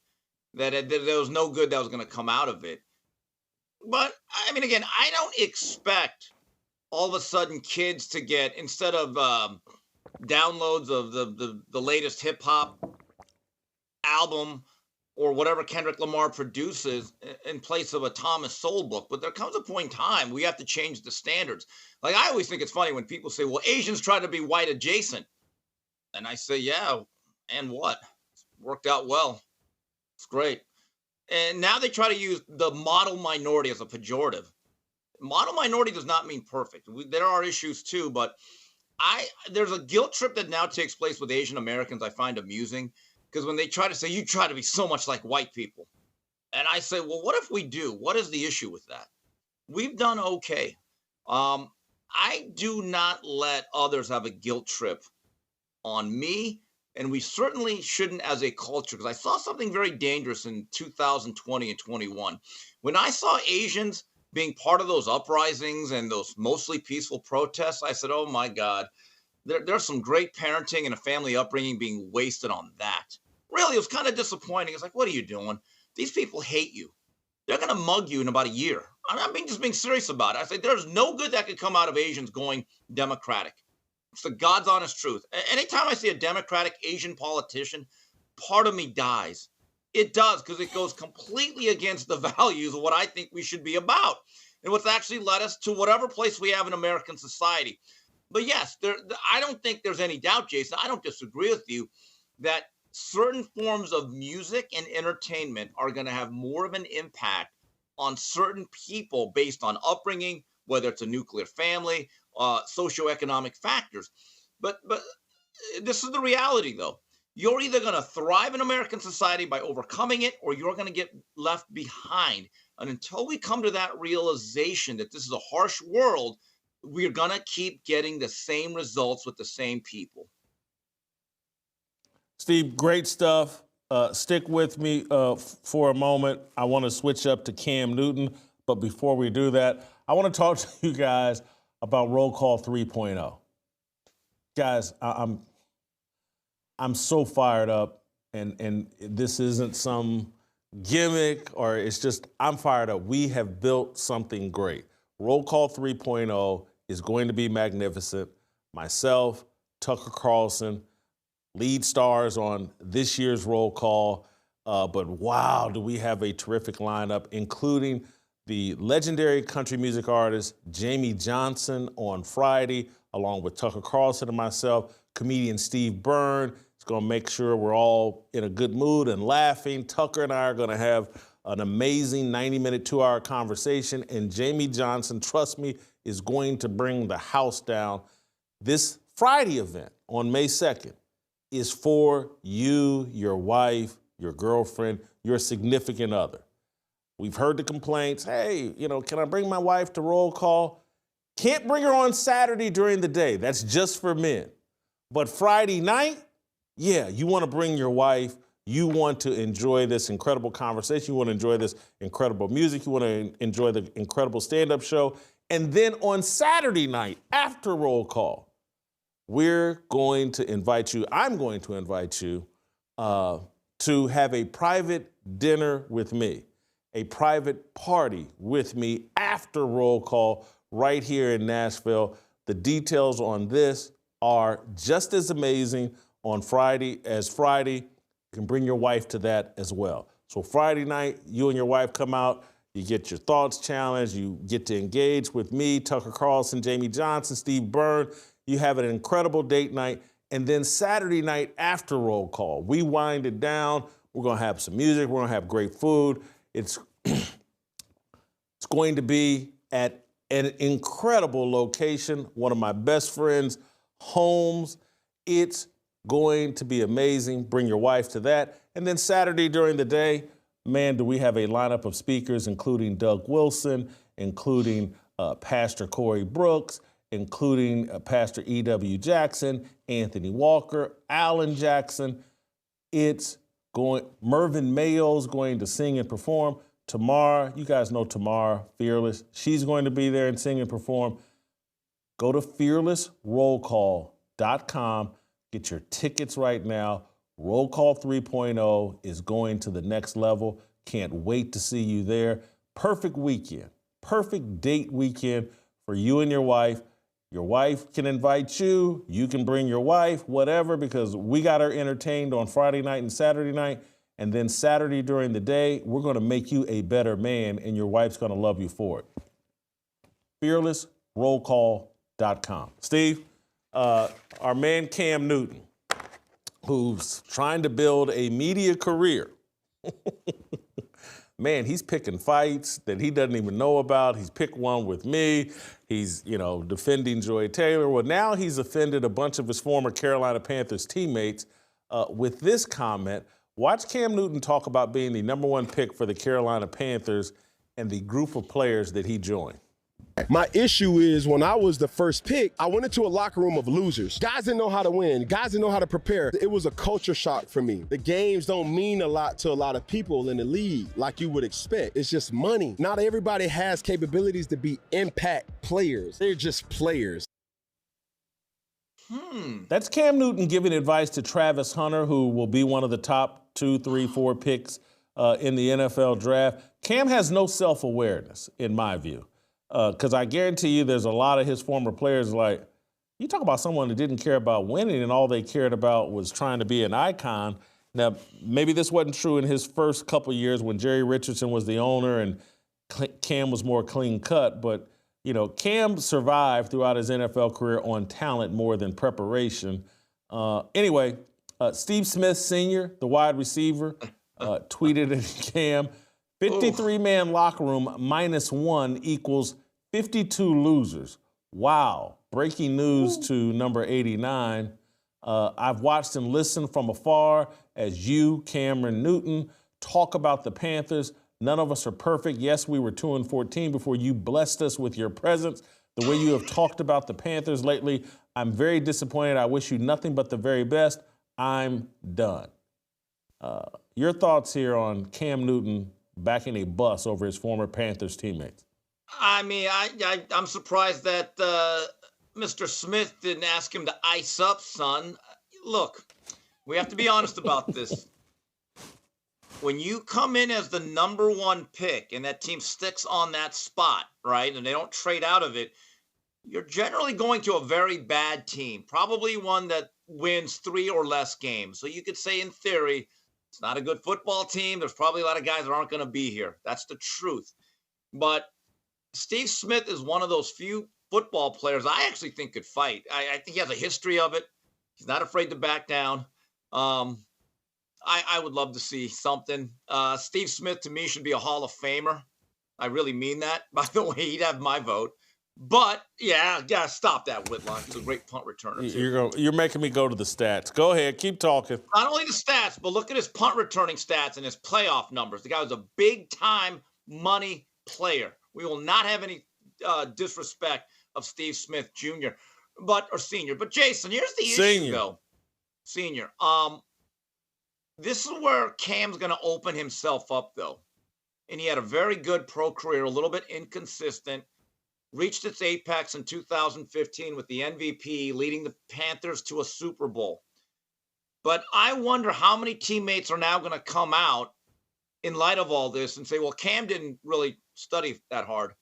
that there was no good that was going to come out of it. But I mean, again, I don't expect all of a sudden kids to get, instead of downloads of the latest hip hop album or whatever Kendrick Lamar produces in place of a Thomas Sowell book. But there comes a point in time we have to change the standards. I always think it's funny when people say, well, Asians try to be white adjacent. And I say, yeah, and what? It's worked out well. It's great. And now they try to use the model minority as a pejorative. Model minority does not mean perfect. There are issues too, but there's a guilt trip that now takes place with Asian Americans I find amusing. Because when they try to say, you try to be so much like white people. And I say, well, what if we do? What is the issue with that? We've done okay. I do not let others have a guilt trip on me. And we certainly shouldn't as a culture, because I saw something very dangerous in 2020 and 21. When I saw Asians being part of those uprisings and those mostly peaceful protests, I said, oh my God, there's some great parenting and a family upbringing being wasted on that. Really, it was kind of disappointing. It's what are you doing? These people hate you. They're going to mug you in about a year. I'm just being serious about it. I say there's no good that could come out of Asians going Democratic. It's the God's honest truth. Anytime I see a Democratic Asian politician, part of me dies. It does, because it goes completely against the values of what I think we should be about and what's actually led us to whatever place we have in American society. But yes, I don't think there's any doubt, Jason. I don't disagree with you that certain forms of music and entertainment are going to have more of an impact on certain people based on upbringing, whether it's a nuclear family, socioeconomic factors. But this is the reality, though. You're either going to thrive in American society by overcoming it, or you're going to get left behind. And until we come to that realization that this is a harsh world, we're going to keep getting the same results with the same people. Steve, great stuff. Stick with me for a moment. I want to switch up to Cam Newton. But before we do that, I want to talk to you guys about Roll Call 3.0. Guys, I'm so fired up, and this isn't some gimmick, or it's just I'm fired up. We have built something great. Roll Call 3.0 is going to be magnificent. Myself, Tucker Carlson, lead stars on this year's Roll Call. But wow, do we have a terrific lineup, including the legendary country music artist Jamie Johnson on Friday, along with Tucker Carlson and myself. Comedian Steve Byrne is going to make sure we're all in a good mood and laughing. Tucker and I are going to have an amazing 90-minute, 2-hour conversation. And Jamie Johnson, trust me, is going to bring the house down. This Friday event on May 2nd is for you, your wife, your girlfriend, your significant other. We've heard the complaints. Hey, can I bring my wife to Roll Call? Can't bring her on Saturday during the day. That's just for men. But Friday night, yeah, you want to bring your wife. You want to enjoy this incredible conversation. You want to enjoy this incredible music. You want to enjoy the incredible stand-up show. And then on Saturday night, after roll call, I'm going to invite you to have a private dinner with me, a private party with me after roll call right here in Nashville. The details on this are just as amazing on Friday as Friday. You can bring your wife to that as well. So Friday night, you and your wife come out, you get your thoughts challenged, you get to engage with me, Tucker Carlson, Jamie Johnson, Steve Byrne. You have an incredible date night. And then Saturday night after roll call, we wind it down. We're going to have some music. We're going to have great food. It's going to be at an incredible location, one of my best friends' homes. It's going to be amazing. Bring your wife to that. And then Saturday during the day, man, do we have a lineup of speakers, including Doug Wilson, including Pastor Corey Brooks, including Pastor E.W. Jackson, Anthony Walker, Alan Jackson. Mervyn Mayo's going to sing and perform. Tamara, you guys know Tamara, Fearless. She's going to be there and sing and perform. Go to fearlessrollcall.com. Get your tickets right now. Roll Call 3.0 is going to the next level. Can't wait to see you there. Perfect weekend, perfect date weekend for you and your wife. Your wife can invite you. You can bring your wife, whatever, because we got her entertained on Friday night and Saturday night. And then Saturday during the day, we're going to make you a better man, and your wife's going to love you for it. FearlessRollCall.com. Steve, our man Cam Newton, who's trying to build a media career. Man, he's picking fights that he doesn't even know about. He's picked one with me. He's, defending Joy Taylor. Well, now he's offended a bunch of his former Carolina Panthers teammates with this comment. Watch Cam Newton talk about being the number one pick for the Carolina Panthers and the group of players that he joined. My issue is when I was the first pick, I went into a locker room of losers. Guys didn't know how to win. Guys didn't know how to prepare. It was a culture shock for me. The games don't mean a lot to a lot of people in the league like you would expect. It's just money. Not everybody has capabilities to be impact players. They're just players. That's Cam Newton giving advice to Travis Hunter, who will be one of the top 2, 3, 4 picks in the NFL draft. Cam has no self-awareness, in my view. Because I guarantee you there's a lot of his former players like, you talk about someone that didn't care about winning and all they cared about was trying to be an icon. Now, maybe this wasn't true in his first couple years when Jerry Richardson was the owner and Cam was more clean cut. But, Cam survived throughout his NFL career on talent more than preparation. Anyway, Steve Smith Sr., the wide receiver, tweeted at Cam, 53-man locker room -1 equals 52 losers. Wow. Breaking news to number 89. I've watched and listened from afar as you, Cameron Newton, talk about the Panthers. None of us are perfect. Yes, we were 2-14 before you blessed us with your presence. The way you have talked about the Panthers lately, I'm very disappointed. I wish you nothing but the very best. I'm done. Your thoughts here on Cam Newton backing a bus over his former Panthers teammates? I mean, I'm surprised that Mr. Smith didn't ask him to ice up, son. Look, we have to be honest about this. When you come in as the number one pick and that team sticks on that spot, right, and they don't trade out of it, you're generally going to a very bad team, probably one that wins 3 or less games. So you could say in theory, it's not a good football team. There's probably a lot of guys that aren't going to be here. That's the truth. But Steve Smith is one of those few football players I actually think could fight. I think he has a history of it. He's not afraid to back down. I would love to see something. Steve Smith, to me, should be a Hall of Famer. I really mean that. By the way, he'd have my vote. But, yeah, stop that, Whitlock. He's a great punt returner, too. You're making me go to the stats. Go ahead. Keep talking. Not only the stats, but look at his punt returning stats and his playoff numbers. The guy was a big-time money player. We will not have any disrespect of Steve Smith Jr. or senior. But Jason, here's the issue, though. Senior. This is where Cam's going to open himself up, though. And he had a very good pro career, a little bit inconsistent. Reached its apex in 2015 with the MVP, leading the Panthers to a Super Bowl. But I wonder how many teammates are now going to come out in light of all this and say, well, Cam didn't really study that hard.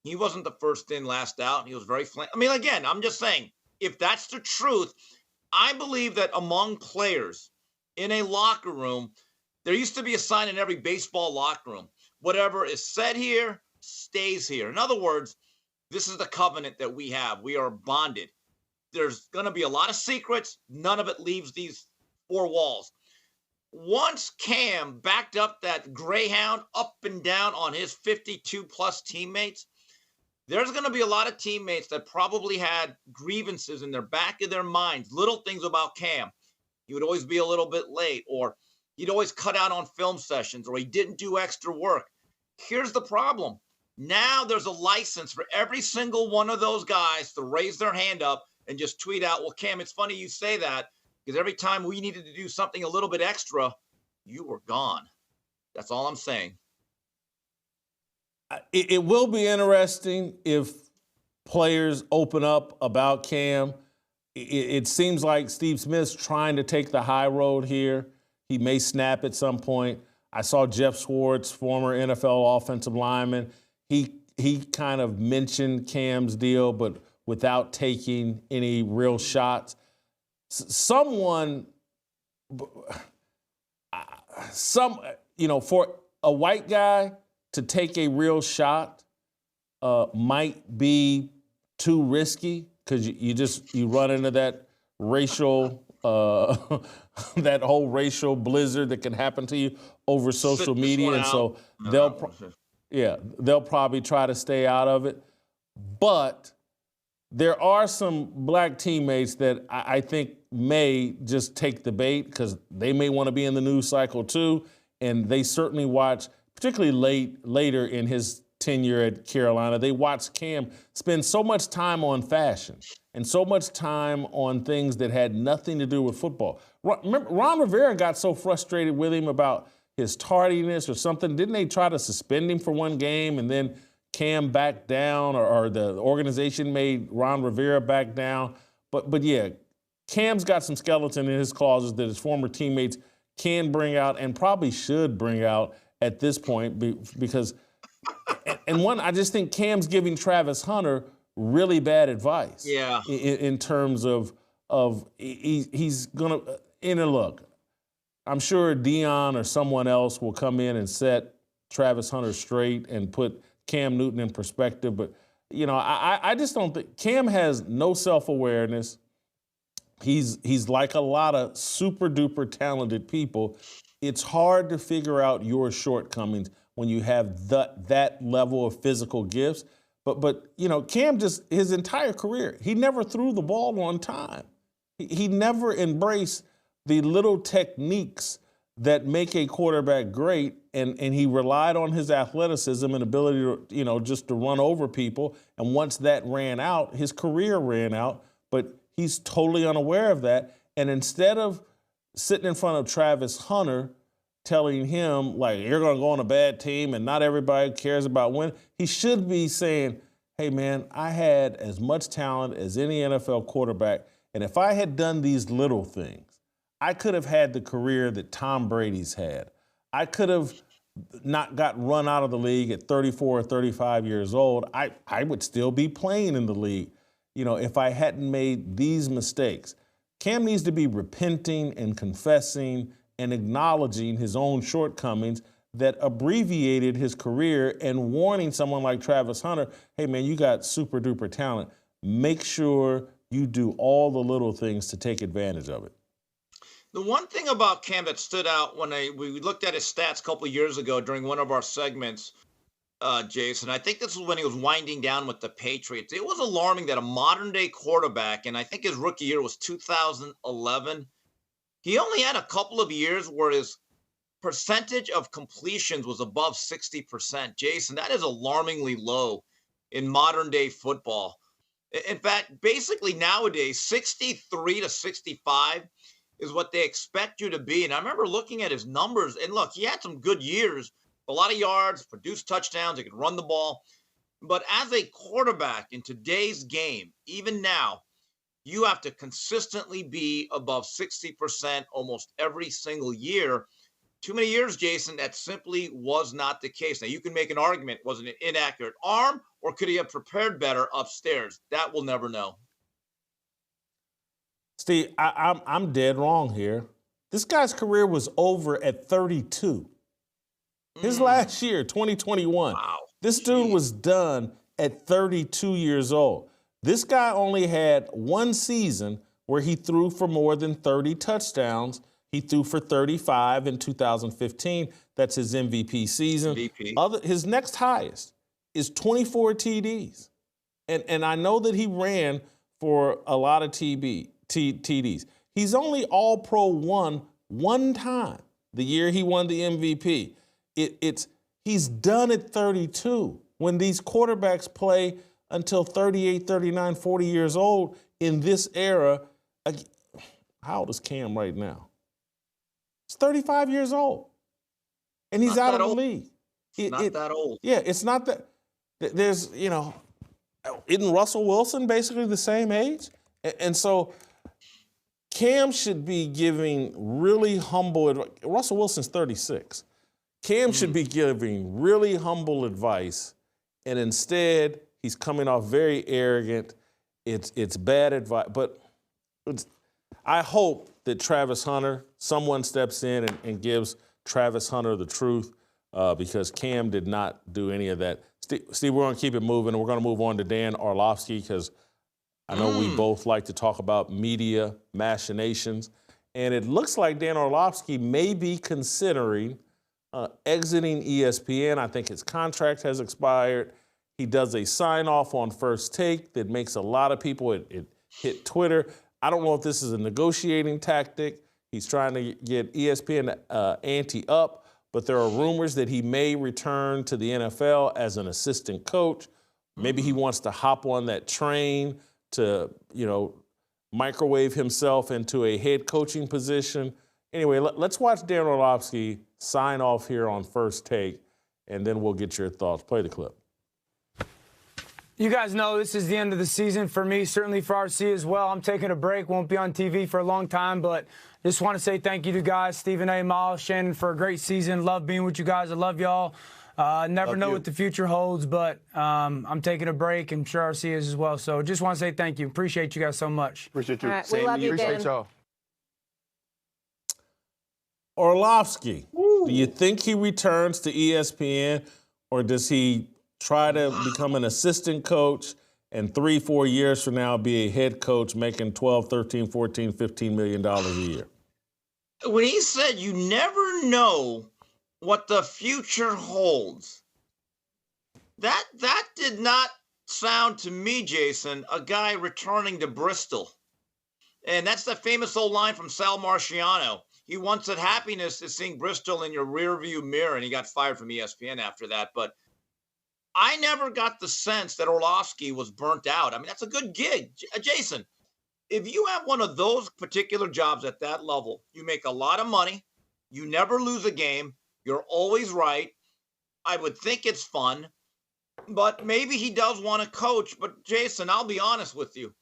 He wasn't the first in, last out. He was very I mean, again, I'm just saying, if that's the truth, I believe that among players in a locker room, there used to be a sign in every baseball locker room. Whatever is said here stays here. In other words, this is the covenant that we have. We are bonded. There's going to be a lot of secrets. None of it leaves these four walls. Once Cam backed up that Greyhound up and down on his 52-plus teammates, there's going to be a lot of teammates that probably had grievances in their back of their minds, little things about Cam. He would always be a little bit late, or he'd always cut out on film sessions, or he didn't do extra work. Here's the problem. Now there's a license for every single one of those guys to raise their hand up and just tweet out, well, Cam, it's funny you say that, because every time we needed to do something a little bit extra, you were gone. That's all I'm saying. It will be interesting if players open up about Cam. It seems like Steve Smith's trying to take the high road here. He may snap at some point. I saw Jeff Schwartz, former NFL offensive lineman. He kind of mentioned Cam's deal, but without taking any real shots. For a white guy to take a real shot might be too risky, because you run into that racial that whole racial blizzard that can happen to you over social media, and so they'll probably try to stay out of it. But there are some black teammates that I think may just take the bait, because they may want to be in the news cycle too, and they certainly watch, particularly later in his tenure at Carolina, they watched Cam spend so much time on fashion and so much time on things that had nothing to do with football. Remember, Ron Rivera got so frustrated with him about his tardiness or something. Didn't they try to suspend him for one game, and then Cam backed down, or the organization made Ron Rivera back down? But yeah, Cam's got some skeleton in his closet that his former teammates can bring out, and probably should bring out at this point, because I just think Cam's giving Travis Hunter really bad advice. Yeah. In terms of he's gonna look. I'm sure Deion or someone else will come in and set Travis Hunter straight and put Cam Newton in perspective. But I just don't think Cam has no self-awareness. He's like a lot of super duper talented people. It's hard to figure out your shortcomings when you have that level of physical gifts. But Cam, just his entire career, he never threw the ball on time. He never embraced the little techniques that make a quarterback great, and he relied on his athleticism and ability to, just to run over people. And once that ran out, his career ran out. But he's totally unaware of that. And instead of sitting in front of Travis Hunter telling him, like, you're going to go on a bad team and not everybody cares about winning, he should be saying, hey, man, I had as much talent as any NFL quarterback, and if I had done these little things, I could have had the career that Tom Brady's had. I could have not got run out of the league at 34 or 35 years old. I would still be playing in the league, if I hadn't made these mistakes. Cam needs to be repenting and confessing and acknowledging his own shortcomings that abbreviated his career, and warning someone like Travis Hunter, hey, man, you got super duper talent. Make sure you do all the little things to take advantage of it. The one thing about Cam that stood out when we looked at his stats a couple of years ago during one of our segments, Jason, I think this was when he was winding down with the Patriots. It was alarming that a modern-day quarterback, and I think his rookie year was 2011, he only had a couple of years where his percentage of completions was above 60%. Jason, that is alarmingly low in modern-day football. In fact, basically nowadays, 63 to 65 is what they expect you to be. And I remember looking at his numbers, and look, he had some good years, a lot of yards, produced touchdowns, he could run the ball. But as a quarterback in today's game, even now, you have to consistently be above 60% almost every single year. Too many years, Jason, that simply was not the case. Now, you can make an argument, was it an inaccurate arm, or could he have prepared better upstairs? That we'll never know. Steve, I'm dead wrong here. This guy's career was over at 32. His last year, 2021. Wow. This dude was done at 32 years old. This guy only had one season where he threw for more than 30 touchdowns. He threw for 35 in 2015. That's his MVP season. His next highest is 24 TDs. And I know that he ran for a lot of TDs. He's only All-Pro one time, the year he won the MVP. He's done at 32. When these quarterbacks play until 38, 39, 40 years old in this era, how old is Cam right now? He's 35 years old, and he's out of the league. Not that old. Yeah, it's not that. There's, isn't Russell Wilson basically the same age? And so Cam should be giving really humble advice. Russell Wilson's 36. Cam should be giving really humble advice, and instead he's coming off very arrogant. It's bad advice, but I hope that Travis Hunter, someone steps in and gives Travis Hunter the truth, because Cam did not do any of that. Steve, we're going to keep it moving, and we're going to move on to Dan Orlovsky, because I know we both like to talk about media machinations. And it looks like Dan Orlovsky may be considering exiting ESPN. I think his contract has expired. He does a sign-off on First Take that makes a lot of people hit Twitter. I don't know if this is a negotiating tactic. He's trying to get ESPN ante up, but there are rumors that he may return to the NFL as an assistant coach. Maybe he wants to hop on that train to, microwave himself into a head coaching position. Anyway, let's watch Dan Orlovsky sign off here on First Take, and then we'll get your thoughts. Play the clip. You guys know this is the end of the season for me, certainly for RC as well. I'm taking a break, won't be on TV for a long time, but just want to say thank you to guys, Stephen A. Miles, Shannon, for a great season. Love being with you guys. I love y'all. Never know what the future holds, but I'm taking a break, and sure RC is as well. So just want to say thank you. Appreciate you guys so much. Appreciate you. All right, we love you, Dan. Y'all. Orlovsky, do you think he returns to ESPN, or does he try to become an assistant coach and 3-4 years from now be a head coach making $12, $13, $14, $15 million a year? When he said you never know what the future holds, that did not sound to me, Jason, a guy returning to Bristol. And that's the famous old line from Sal Marciano. He once said happiness is seeing Bristol in your rearview mirror, and he got fired from ESPN after that. But I never got the sense that Orlovsky was burnt out. I mean, that's a good gig. Jason, if you have one of those particular jobs at that level, you make a lot of money, you never lose a game, you're always right. I would think it's fun, but maybe he does want to coach. But Jason, I'll be honest with you.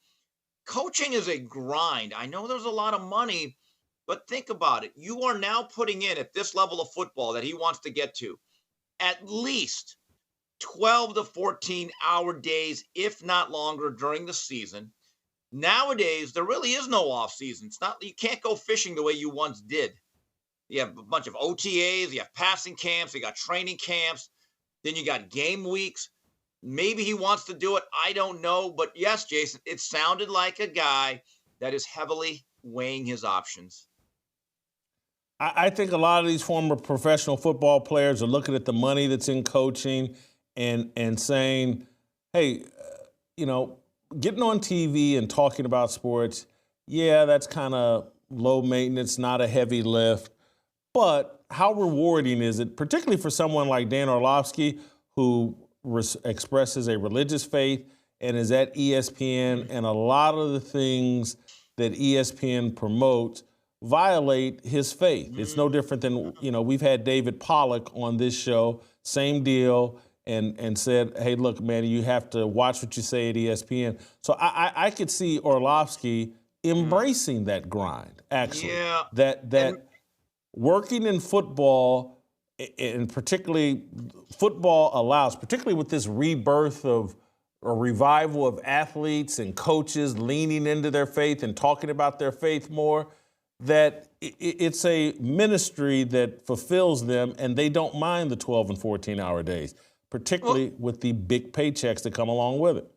Coaching is a grind. I know there's a lot of money, but think about it. You are now putting in at this level of football that he wants to get to at least 12 to 14-hour days, if not longer, during the season. Nowadays, there really is no off season. It's not, you can't go fishing the way you once did. You have a bunch of OTAs, you have passing camps, you got training camps, then you got game weeks. Maybe he wants to do it. I don't know. But yes, Jason, it sounded like a guy that is heavily weighing his options. I think a lot of these former professional football players are looking at the money that's in coaching and saying, hey, getting on TV and talking about sports, yeah, that's kind of low maintenance, not a heavy lift. But how rewarding is it, particularly for someone like Dan Orlovsky, who expresses a religious faith and is at ESPN, and a lot of the things that ESPN promotes violate his faith. It's no different than, we've had David Pollack on this show, same deal, and said, hey, look, man, you have to watch what you say at ESPN. So I could see Orlovsky embracing that grind, actually. Yeah. That working in football, and particularly football allows, particularly with this rebirth of a revival of athletes and coaches leaning into their faith and talking about their faith more, that it's a ministry that fulfills them, and they don't mind the 12 and 14-hour days, particularly with the big paychecks that come along with it.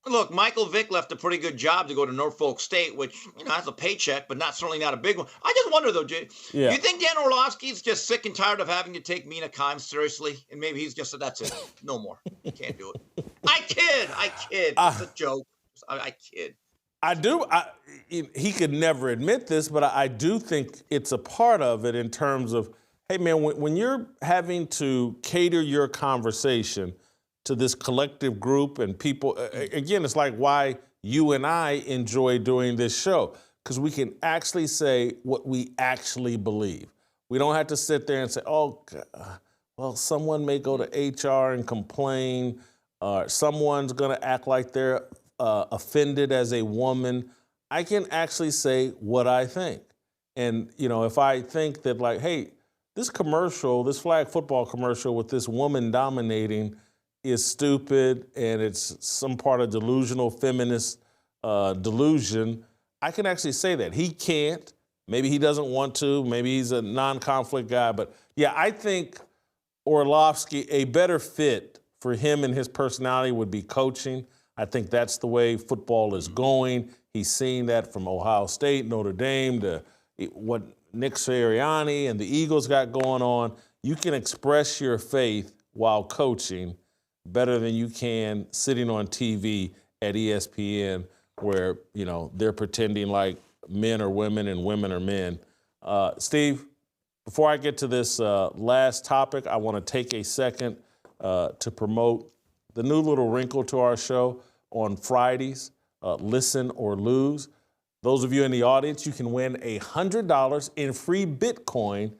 Look, Michael Vick left a pretty good job to go to Norfolk State, which, has a paycheck, but certainly not a big one. I just wonder, though, Jay, do you think Dan Orlovsky's just sick and tired of having to take Mina Kimes seriously? And maybe he's just, that's it. No more. Can't do it. I kid. It's a joke. I kid. I do. He could never admit this, but I do think it's a part of it in terms of, hey, man, when you're having to cater your conversation to this collective group and people, again, it's like why you and I enjoy doing this show, because we can actually say what we actually believe. We don't have to sit there and say, oh, well, someone may go to HR and complain, someone's going to act like they're offended as a woman. I can actually say what I think. And, if I think that, like, hey, this commercial, this flag football commercial with this woman dominating is stupid and it's some part of delusional feminist delusion, I can actually say that. He can't. Maybe he doesn't want to. Maybe he's a non-conflict guy. But, yeah, I think Orlovsky, a better fit for him and his personality would be coaching. I think that's the way football is going. He's seen that from Ohio State, Notre Dame, to what Nick Sirianni and the Eagles got going on. You can express your faith while coaching better than you can sitting on TV at ESPN where, they're pretending like men are women and women are men. Steve, before I get to this last topic, I want to take a second to promote the new little wrinkle to our show on Fridays, Listen or Lose. Those of you in the audience, you can win $100 in free Bitcoin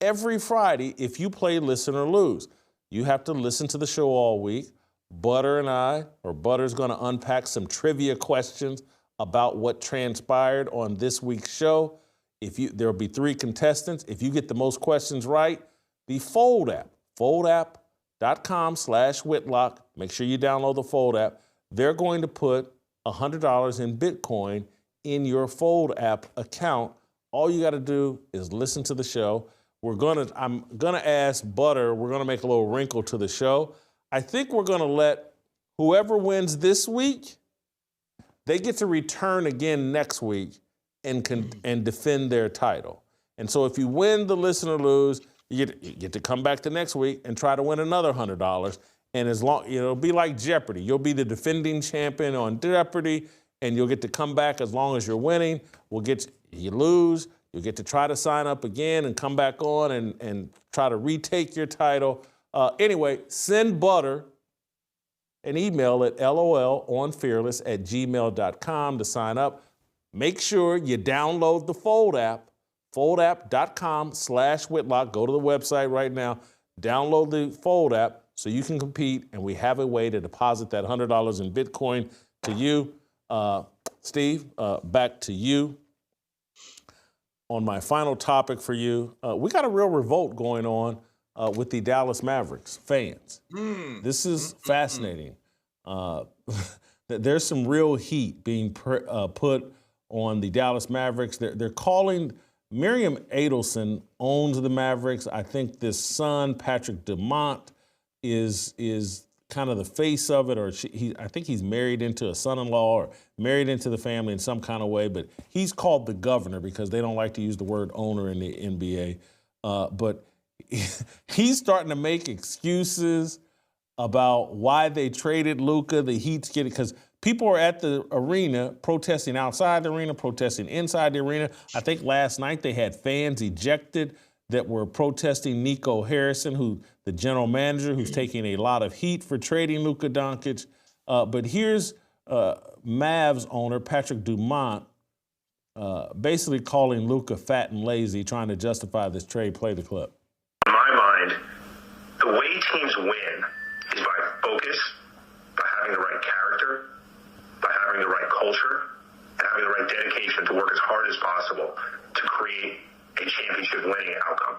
every Friday if you play Listen or Lose. You have to listen to the show all week. Butter's going to unpack some trivia questions about what transpired on this week's show. There will be 3 contestants. If you get the most questions right, the Fold app, foldapp.com/Whitlock. Make sure you download the Fold app. They're going to put $100 in Bitcoin in your Fold app account. All you got to do is listen to the show. I'm gonna ask Butter. We're gonna make a little wrinkle to the show. I think we're gonna let whoever wins this week, they get to return again next week and defend their title. And so if you win the Listen or Lose, you get to come back the next week and try to win another $100. And it'll be like Jeopardy. You'll be the defending champion on Jeopardy, and you'll get to come back as long as you're winning. You lose. You'll get to try to sign up again and come back on and try to retake your title. Anyway, send Butter an email at lolonfearless@gmail.com to sign up. Make sure you download the Fold app, foldapp.com/Whitlock. Go to the website right now. Download the Fold app so you can compete, and we have a way to deposit that $100 in Bitcoin to you. Steve, back to you. On my final topic for you, we got a real revolt going on with the Dallas Mavericks fans. This is fascinating. There's some real heat being put on the Dallas Mavericks. They're calling Miriam Adelson owns the Mavericks. I think this son, Patrick Dumont, is kind of the face of it, or I think he's married into a son-in-law or married into the family in some kind of way, but he's called the governor because they don't like to use the word owner in the NBA. But he's starting to make excuses about why they traded Luka. The Heat's getting, because people are at the arena protesting outside the arena, protesting inside the arena. I think last night they had fans ejected that were protesting Nico Harrison, who the general manager, who's taking a lot of heat for trading Luka Dončić. But here's Mavs owner Patrick Dumont basically calling Luka fat and lazy, trying to justify this trade. Play the clip. In my mind, the way teams win is by focus, by having the right character, by having the right culture, and having the right dedication to work as hard as possible to create a championship winning outcome.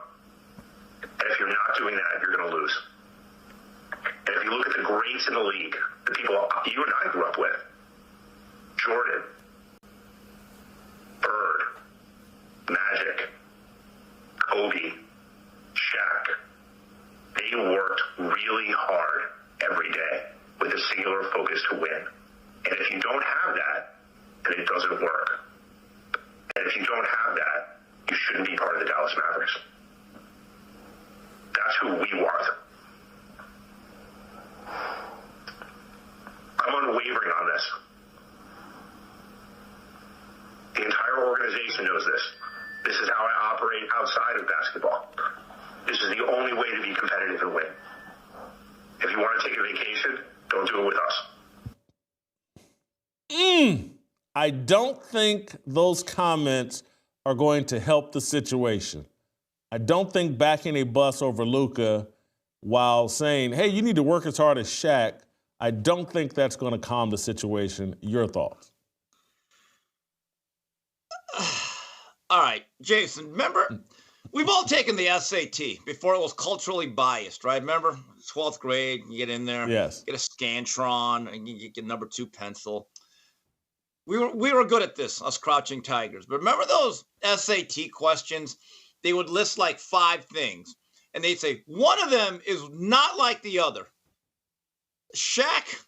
And if you're not doing that, you're going to lose. And if you look at the greats in the league, the people you and I grew up with, Jordan, Bird, Magic, Kobe, Shaq, they worked really hard every day with a singular focus to win. And if you don't have that, then it doesn't work. And if you don't have that, you shouldn't be part of the Dallas Mavericks. That's who we want. I'm unwavering on this. The entire organization knows this. This is how I operate outside of basketball. This is the only way to be competitive and win. If you want to take a vacation, don't do it with us. I don't think those comments are going to help the situation. I don't think backing a bus over Luka while saying, hey, you need to work as hard as Shaq, I don't think that's going to calm the situation. Your thoughts? All right, Jason, remember, we've all taken the SAT before it was culturally biased, right? Remember, 12th grade, you get in there, yes, get a Scantron, and you get number 2 pencil. We were good at this, us crouching tigers. But remember those SAT questions? They would list like 5 things, and they'd say, one of them is not like the other. Shaq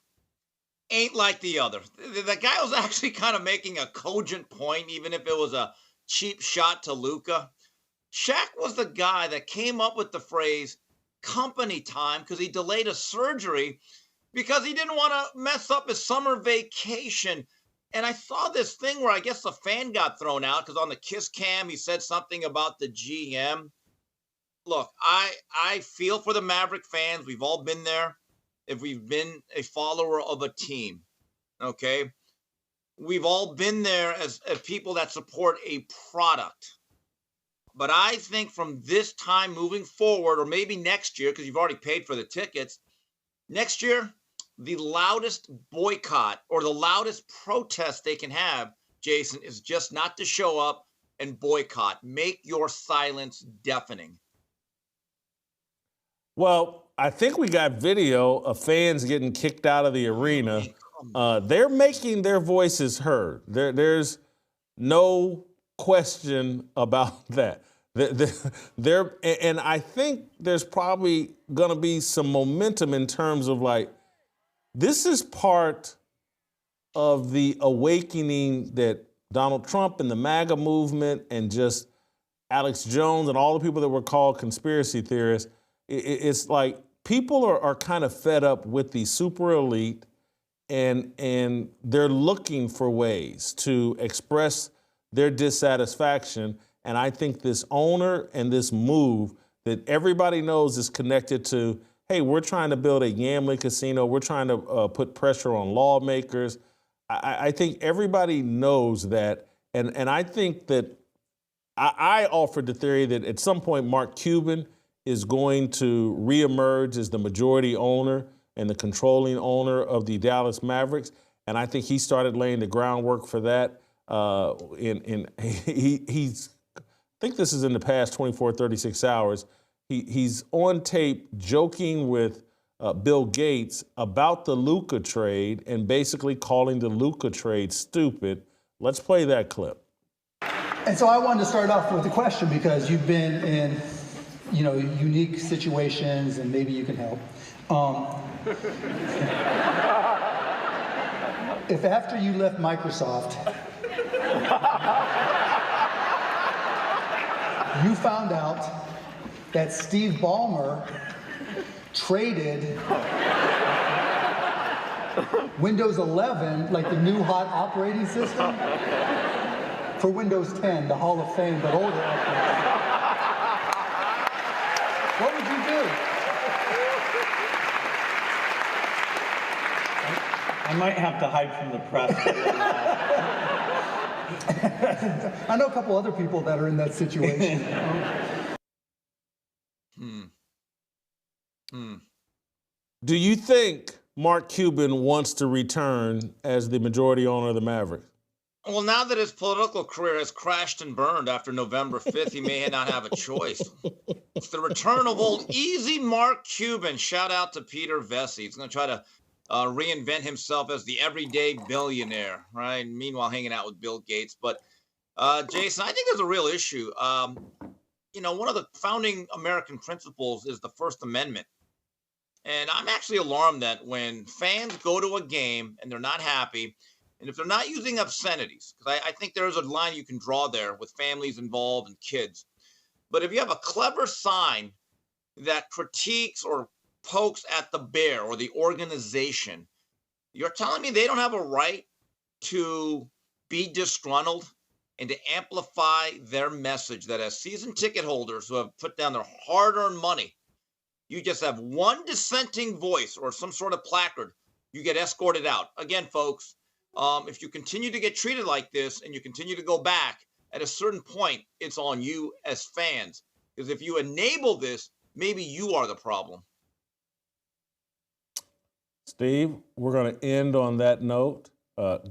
ain't like the other. The guy was actually kind of making a cogent point, even if it was a cheap shot to Luka. Shaq was the guy that came up with the phrase company time because he delayed a surgery because he didn't want to mess up his summer vacation. And I saw this thing where I guess the fan got thrown out because on the kiss cam, he said something about the GM. Look, I feel for the Maverick fans. We've all been there. If we've been a follower of a team, okay? We've all been there as people that support a product. But I think from this time moving forward, or maybe next year, because you've already paid for the tickets, next year, the loudest boycott or the loudest protest they can have, Jason, is just not to show up and boycott. Make your silence deafening. Well, I think we got video of fans getting kicked out of the arena. They're making their voices heard. There's no question about that. And I think there's probably going to be some momentum in terms of like, this is part of the awakening that Donald Trump and the MAGA movement and just Alex Jones and all the people that were called conspiracy theorists, it's like people are kind of fed up with the super elite and they're looking for ways to express their dissatisfaction. And I think this owner and this move that everybody knows is connected to, hey, we're trying to build a gambling casino. We're trying to put pressure on lawmakers. I think everybody knows that. And I think that I offered the theory that at some point Mark Cuban is going to reemerge as the majority owner and the controlling owner of the Dallas Mavericks. And I think he started laying the groundwork for that. He's, I think this is in the past 24, 36 hours. He's on tape joking with Bill Gates about the Luka trade and basically calling the Luka trade stupid. Let's play that clip. And so I wanted to start off with a question because you've been in, unique situations and maybe you can help. If after you left Microsoft, you found out that Steve Ballmer traded Windows 11, like the new hot operating system, for Windows 10, the Hall of Fame, but older operating system. What would you do? I might have to hide from the press. I know a couple other people that are in that situation. Do you think Mark Cuban wants to return as the majority owner of the Mavericks? Well, now that his political career has crashed and burned after November 5th, he may not have a choice. It's the return of old easy Mark Cuban. Shout out to Peter Vesey. He's going to try to reinvent himself as the everyday billionaire, right? Meanwhile, hanging out with Bill Gates. But, Jason, I think there's a real issue. One of the founding American principles is the First Amendment. And I'm actually alarmed that when fans go to a game and they're not happy, and if they're not using obscenities, because I think there's a line you can draw there with families involved and kids. But if you have a clever sign that critiques or pokes at the bear or the organization, you're telling me they don't have a right to be disgruntled and to amplify their message that as season ticket holders who have put down their hard-earned money, you just have one dissenting voice or some sort of placard, you get escorted out. Again, folks, if you continue to get treated like this and you continue to go back, at a certain point, it's on you as fans. Because if you enable this, maybe you are the problem. Steve, we're going to end on that note.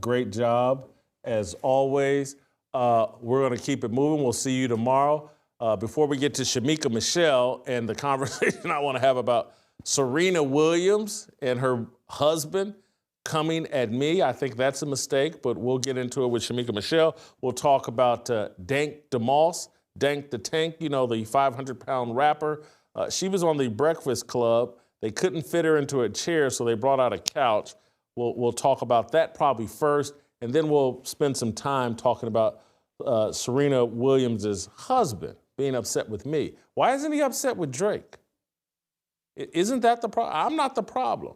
Great job, as always. We're going to keep it moving. We'll see you tomorrow. Before we get to Shemeka Michelle and the conversation I want to have about Serena Williams and her husband coming at me, I think that's a mistake, but we'll get into it with Shemeka Michelle. We'll talk about Dank DeMoss, Dank the Tank, the 500-pound rapper. She was on the Breakfast Club. They couldn't fit her into a chair, so they brought out a couch. We'll talk about that probably first, and then we'll spend some time talking about Serena Williams' husband being upset with me. Why isn't he upset with Drake? Isn't that the problem? I'm not the problem.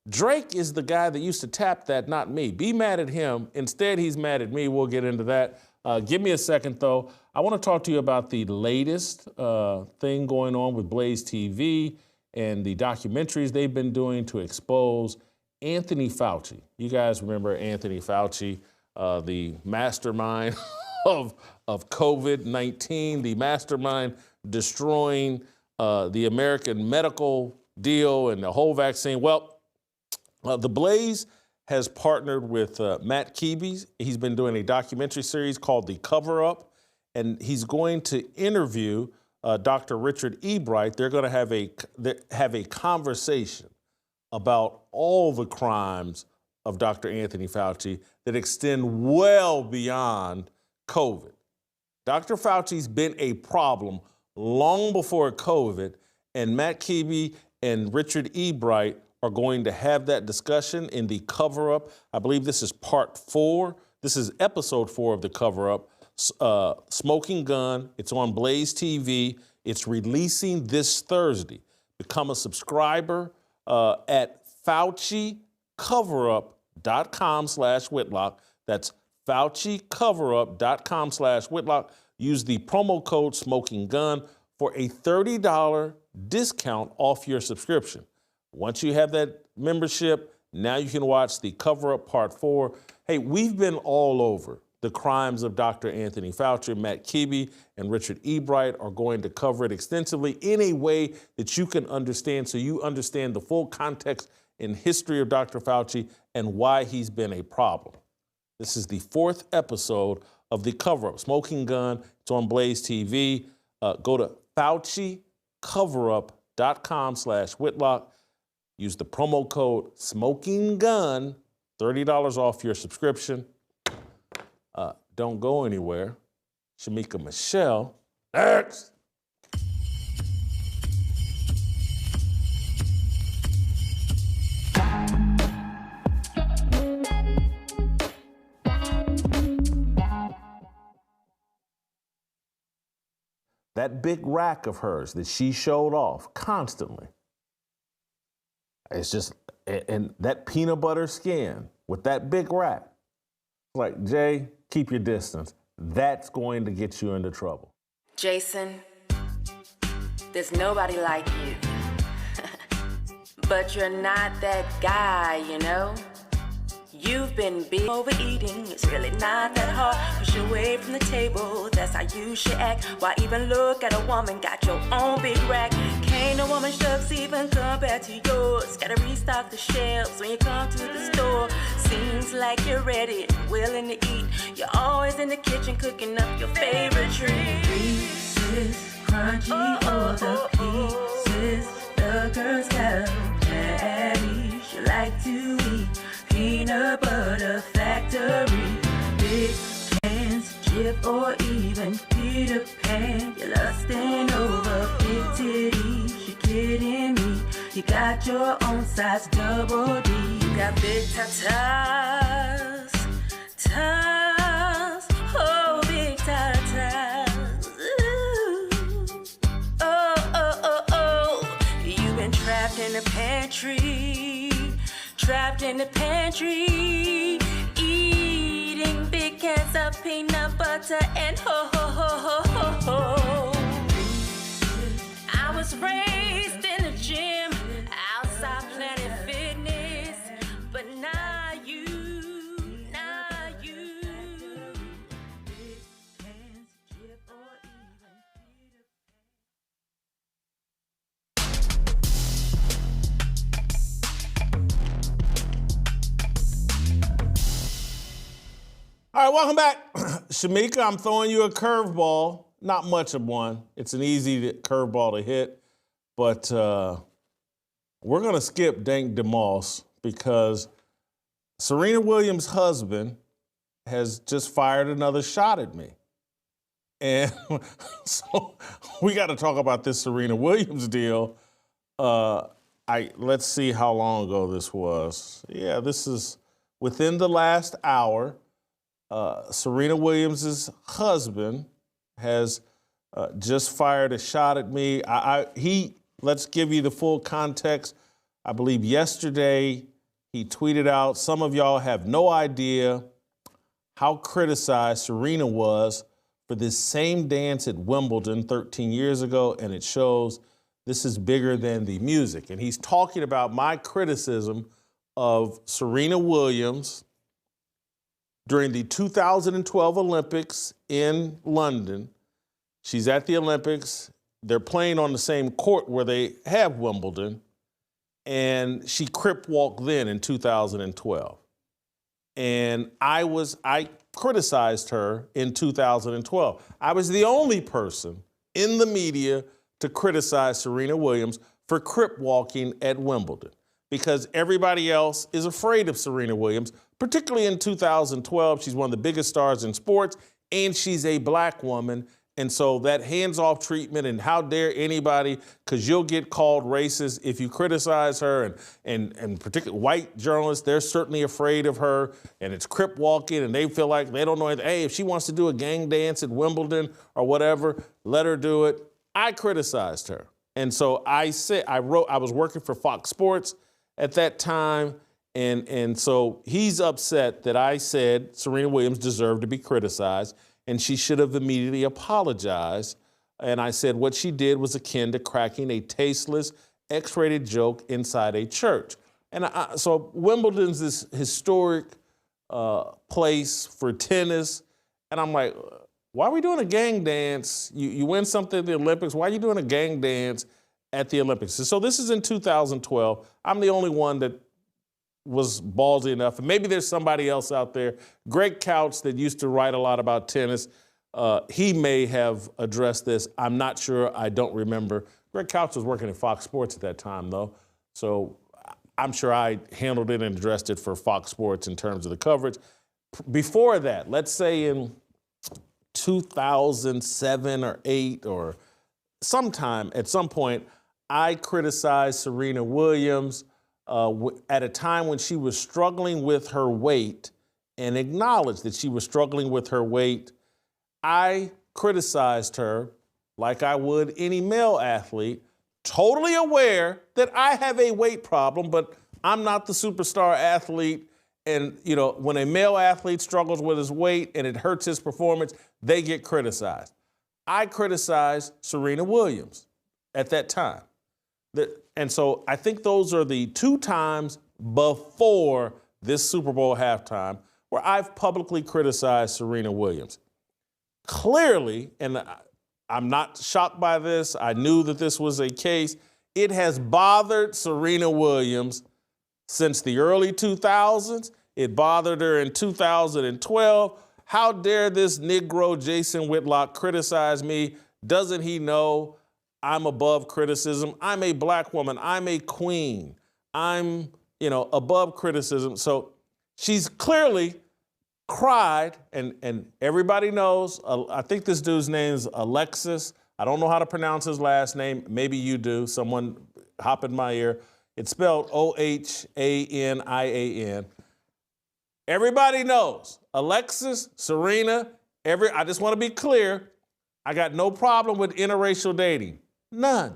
Drake is the guy that used to tap that, not me. Be mad at him. Instead, he's mad at me. We'll get into that. Give me a second, though. I want to talk to you about the latest thing going on with Blaze TV and the documentaries they've been doing to expose Anthony Fauci. You guys remember Anthony Fauci, the mastermind of COVID-19, the mastermind destroying the American medical deal and the whole vaccine. Well, the Blaze has partnered with Matt Keeby. He's been doing a documentary series called The Cover-Up, and he's going to interview Dr. Richard Ebright. They're going to have a conversation about all the crimes of Dr. Anthony Fauci that extend well beyond COVID. Dr. Fauci's been a problem long before COVID, and Matt Keeby and Richard Ebright are going to have that discussion in The Cover-Up. I believe this is part 4. This is episode 4 of The Cover-Up. Smoking Gun. It's on Blaze TV. It's releasing this Thursday. Become a subscriber at FauciCoverup.com/Whitlock. That's FauciCoverup.com/Whitlock. Use the promo code Smoking Gun for a $30 discount off your subscription. Once you have that membership, now you can watch The Cover-Up Part 4. Hey, we've been all over the crimes of Dr. Anthony Fauci. Matt Keeby and Richard Ebright are going to cover it extensively in a way that you can understand, so you understand the full context and history of Dr. Fauci and why he's been a problem. This is the 4th episode of The Cover-Up. Smoking Gun. It's on Blaze TV. Go to FauciCoverup.com/Whitlock. Use the promo code Smoking Gun, $30 off your subscription. Don't go anywhere. Shemeka Michelle, next. That big rack of hers that she showed off constantly. It's just, and that peanut butter skin with that big rack. Like, Jay, keep your distance. That's going to get you into trouble. Jason, there's nobody like you. but you're not that guy, you know? You've been big overeating, it's really not that hard. Push away from the table, that's how you should act. Why even look at a woman, got your own big rack. Can't no woman's drugs even compare to yours. Gotta restock the shelves when you come to the store. Seems like you're ready and willing to eat. You're always in the kitchen cooking up your favorite treat. Reese's, crunchy, or the pieces. The girls got patties you like to eat. Peanut butter factory, big cans, Jif or even Peter Pan. You're lusting over big titties, you're kidding me. You got your own size double D. You got big tatas, oh big tatas. Ooh. Oh. You've been trapped in the pantry. Trapped in the pantry, eating big cans of peanut butter and ho. I was raised in the gym, outside Planet Fitness, but now you. Big cans, Jif, or even Peter All right, welcome back. Shemeka, I'm throwing you a curveball. Not much of one. It's an easy curveball to hit. But we're going to skip Dank DeMoss because Serena Williams' husband has just fired another shot at me. And so we got to talk about this Serena Williams deal. Let's see how long ago this was. Yeah, this is within the last hour. Serena Williams' husband has just fired a shot at me. Let's give you the full context. I believe yesterday he tweeted out, some of y'all have no idea how criticized Serena was for this same dance at Wimbledon 13 years ago, and it shows this is bigger than the music. And he's talking about my criticism of Serena Williams during the 2012 Olympics in London. She's at the Olympics. They're playing on the same court where they have Wimbledon. And she crip walked then in 2012. And I criticized her in 2012. I was the only person in the media to criticize Serena Williams for crip walking at Wimbledon because everybody else is afraid of Serena Williams, particularly in 2012. She's one of the biggest stars in sports, and she's a black woman. And so that hands-off treatment and how dare anybody, because you'll get called racist if you criticize her, and particularly white journalists, they're certainly afraid of her, and it's crip walking, and they feel like they don't know anything. Hey, if she wants to do a gang dance at Wimbledon or whatever, let her do it. I criticized her. And so I was working for Fox Sports at that time, and so he's upset that I said Serena Williams deserved to be criticized, and she should have immediately apologized. And I said what she did was akin to cracking a tasteless, X-rated joke inside a church. And so Wimbledon's this historic place for tennis, and I'm like, why are we doing a gang dance? You win something at the Olympics. Why are you doing a gang dance at the Olympics? So this is in 2012. I'm the only one that was ballsy enough, and maybe there's somebody else out there. Greg Couch, that used to write a lot about tennis, he may have addressed this. I'm not sure. I don't remember. Greg Couch was working at Fox Sports at that time, though, so I'm sure I handled it and addressed it for Fox Sports in terms of the coverage. Before that, let's say in 2007 or 8 or sometime, at some point, I criticized Serena Williams at a time when she was struggling with her weight and acknowledged that she was struggling with her weight. I criticized her like I would any male athlete, totally aware that I have a weight problem, but I'm not the superstar athlete. And, you know, when a male athlete struggles with his weight and it hurts his performance, they get criticized. I criticized Serena Williams at that time. And so I think those are the 2 times before this Super Bowl halftime where I've publicly criticized Serena Williams. Clearly, and I'm not shocked by this, I knew that this was a case, it has bothered Serena Williams since the early 2000s. It bothered her in 2012. How dare this Negro Jason Whitlock criticize me? Doesn't he know I'm above criticism? I'm a black woman. I'm a queen. I'm, above criticism. So she's clearly cried, and everybody knows, I think this dude's name is Alexis. I don't know how to pronounce his last name. Maybe you do. Someone hop in my ear. It's spelled Ohanian. Everybody knows. Alexis, Serena, I just want to be clear, I got no problem with interracial dating. None.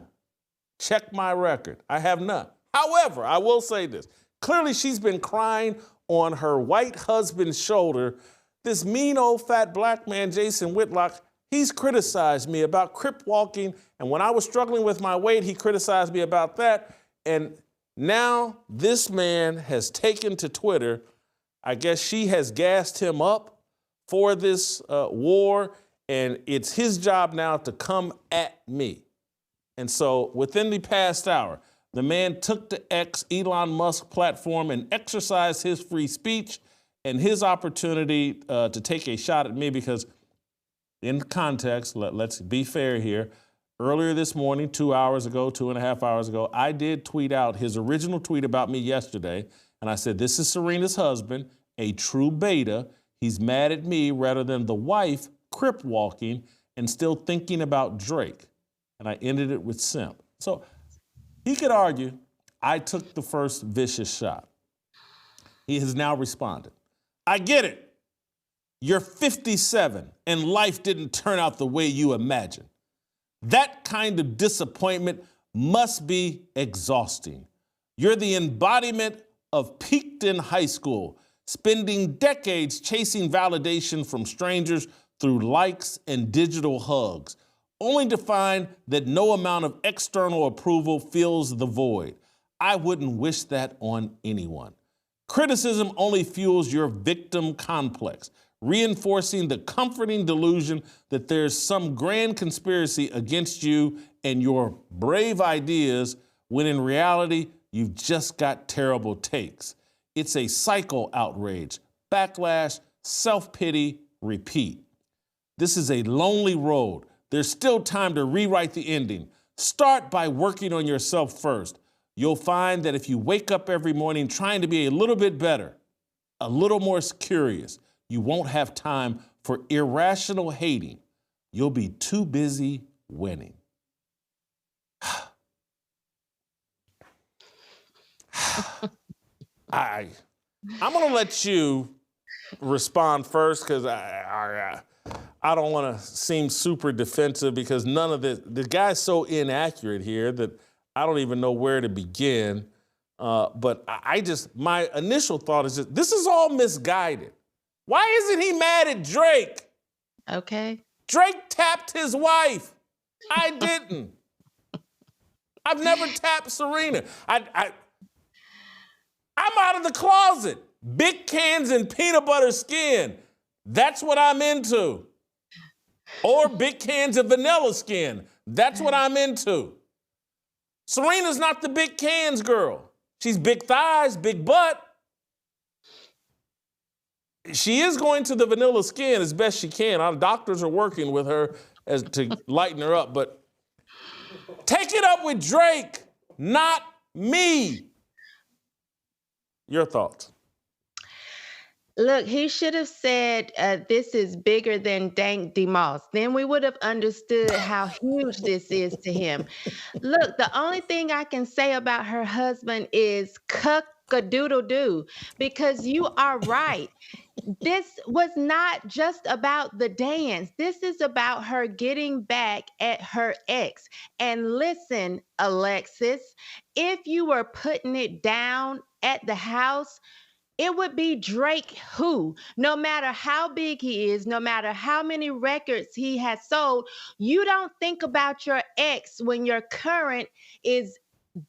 Check my record. I have none. However, I will say this. Clearly, she's been crying on her white husband's shoulder. This mean old fat black man, Jason Whitlock, he's criticized me about crip walking. And when I was struggling with my weight, he criticized me about that. And now this man has taken to Twitter. I guess she has gassed him up for this war, and it's his job now to come at me. And so within the past hour, the man took to X, Elon Musk platform, and exercised his free speech and his opportunity to take a shot at me because, in context, let's be fair here. Earlier this morning, 2 hours ago, 2.5 hours ago, I did tweet out his original tweet about me yesterday. And I said, this is Serena's husband, a true beta. He's mad at me rather than the wife crip walking and still thinking about Drake. And I ended it with simp. So he could argue I took the first vicious shot. He has now responded. I get it. You're 57 and life didn't turn out the way you imagined. That kind of disappointment must be exhausting. You're the embodiment of peaked in high school, spending decades chasing validation from strangers through likes and digital hugs, only to find that no amount of external approval fills the void. I wouldn't wish that on anyone. Criticism only fuels your victim complex, reinforcing the comforting delusion that there's some grand conspiracy against you and your brave ideas, when in reality, you've just got terrible takes. It's a cycle outrage, backlash, self-pity, repeat. This is a lonely road. There's still time to rewrite the ending. Start by working on yourself first. You'll find that if you wake up every morning trying to be a little bit better, a little more curious, you won't have time for irrational hating. You'll be too busy winning. I'm going to let you respond first because I don't want to seem super defensive because none of the guy's so inaccurate here that I don't even know where to begin. But my initial thought is this is all misguided. Why isn't he mad at Drake? Okay. Drake tapped his wife. I didn't. I've never tapped Serena. I'm out of the closet. Big cans and peanut butter skin. That's what I'm into. Or big cans of vanilla skin. That's what I'm into. Serena's not the big cans girl. She's big thighs, big butt. She is going to the vanilla skin as best she can. Our doctors are working with her to lighten her up. But take it up with Drake, not me. Your thoughts? Look, he should have said, this is bigger than Dank DeMoss. Then we would have understood how huge this is to him. Look, the only thing I can say about her husband is cuck-a-doodle-doo, because you are right. This was not just about the dance. This is about her getting back at her ex. And listen, Alexis, if you were putting it down at the house, it would be Drake who, no matter how big he is, no matter how many records he has sold, you don't think about your ex when your current is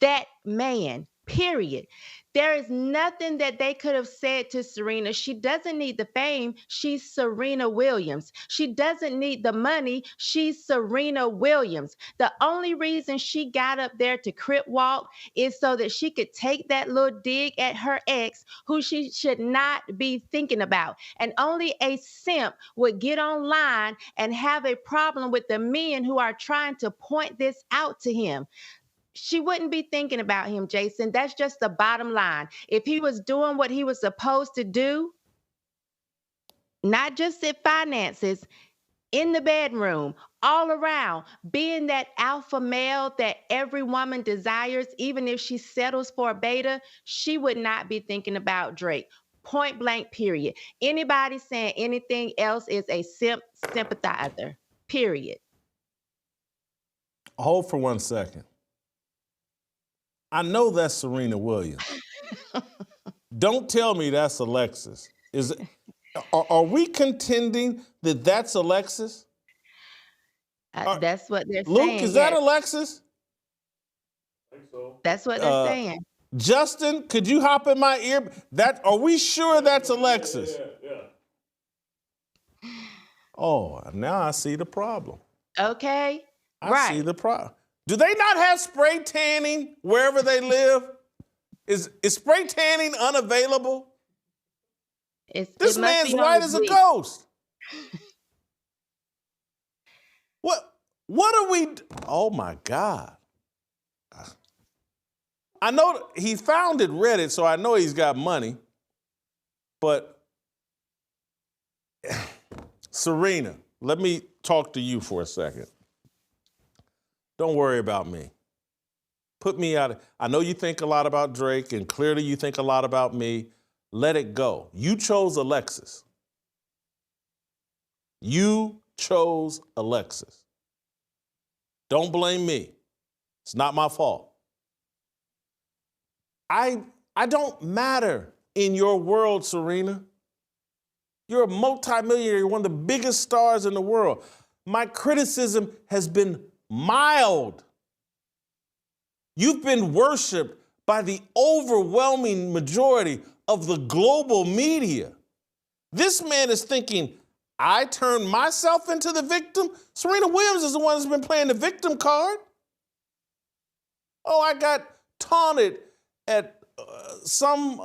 that man, period. There is nothing that they could have said to Serena. She doesn't need the fame. She's Serena Williams. She doesn't need the money. She's Serena Williams. The only reason she got up there to crip walk is so that she could take that little dig at her ex, who she should not be thinking about. And only a simp would get online and have a problem with the men who are trying to point this out to him. She wouldn't be thinking about him, Jason. That's just the bottom line. If he was doing what he was supposed to do, not just in finances, in the bedroom, all around, being that alpha male that every woman desires, even if she settles for a beta, she would not be thinking about Drake. Point blank, period. Anybody saying anything else is a sympathizer, period. Hold for 1 second. I know that's Serena Williams. Don't tell me that's Alexis. Are we contending that that's Alexis? That's what they're Luke, saying. is that Alexis? I think so. That's what they're saying. Justin, could you hop in my ear? Are we sure that's Alexis? Yeah. Oh, now I see the problem. Okay. I see the problem. Do they not have spray tanning wherever they live? Is spray tanning unavailable? This man's white as a ghost. What are we? Oh my God. I know he founded Reddit, so I know he's got money. But Serena, let me talk to you for a second. Don't worry about me. Put me out. I know you think a lot about Drake, and clearly you think a lot about me. Let it go. You chose Alexis. You chose Alexis. Don't blame me. It's not my fault. I don't matter in your world, Serena. You're a multimillionaire. You're one of the biggest stars in the world. My criticism has been mild. You've been worshiped by the overwhelming majority of the global media. This man is thinking, I turned myself into the victim? Serena Williams is the one that's been playing the victim card. Oh, I got taunted at some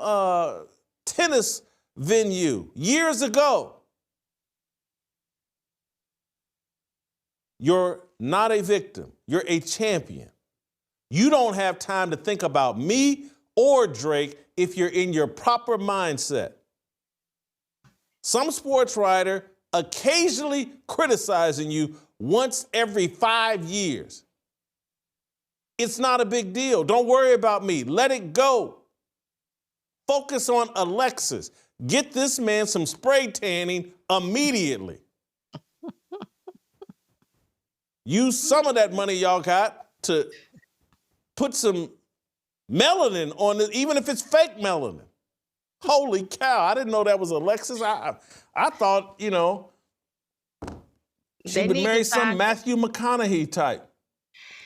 tennis venue years ago. You're not a victim. You're a champion. You don't have time to think about me or Drake if you're in your proper mindset. Some sports writer occasionally criticizing you once every 5 years. It's not a big deal. Don't worry about me. Let it go. Focus on Alexis. Get this man some spray tanning immediately. Use some of that money y'all got to put some melanin on it, even if it's fake melanin. Holy cow, I didn't know that was Alexis. I thought, she would marry some Matthew McConaughey type.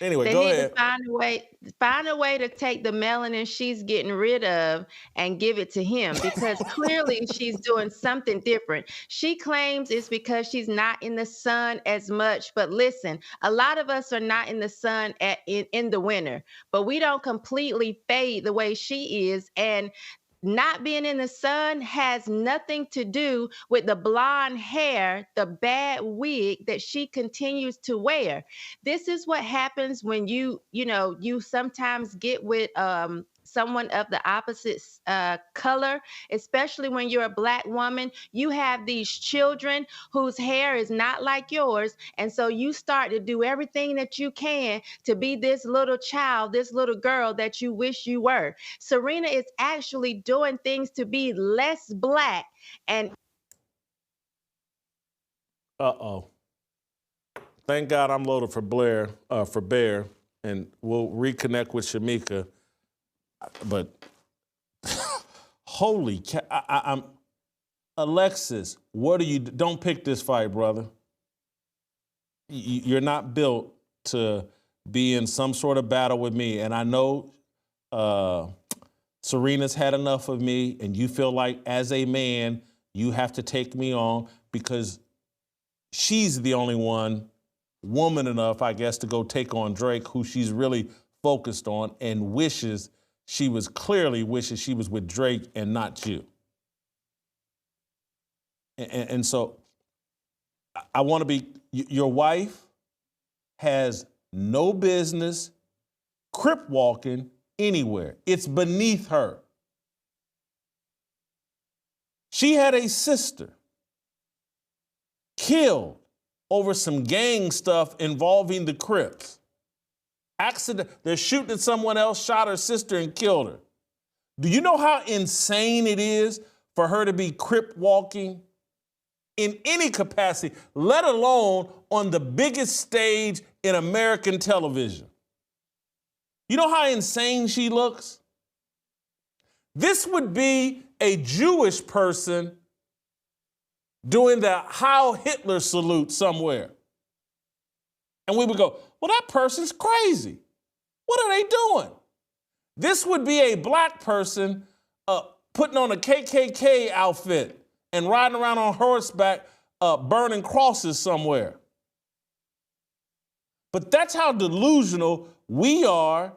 Anyway, go ahead. They need to find a way to take the melanin she's getting rid of and give it to him, because clearly she's doing something different. She claims it's because she's not in the sun as much, but listen, a lot of us are not in the sun in the winter, but we don't completely fade the way she is, and not being in the sun has nothing to do with the blonde hair, the bad wig that she continues to wear. This is what happens when you sometimes get with someone of the opposite color, especially when you're a Black woman. You have these children whose hair is not like yours, and so you start to do everything that you can to be this little child, this little girl that you wish you were. Serena is actually doing things to be less Black. And Thank God I'm loaded for Bear, and we'll reconnect with Shemeka. But holy cow, I'm Alexis, what are you? Don't pick this fight, brother. You're not built to be in some sort of battle with me, and I know Serena's had enough of me, and you feel like as a man, you have to take me on because she's the only woman enough, I guess, to go take on Drake, who she's really focused on and wishes she was with Drake and not you. And so I want to be, your wife has no business crip walking anywhere. It's beneath her. She had a sister killed over some gang stuff involving the Crips. Accident, they're shooting at someone else, shot her sister and killed her. Do you know how insane it is for her to be crip walking in any capacity, let alone on the biggest stage in American television? You know how insane she looks? This would be a Jewish person doing the Heil Hitler salute somewhere. And we would go, well, that person's crazy. What are they doing? This would be a black person putting on a KKK outfit and riding around on horseback, burning crosses somewhere. But that's how delusional we are.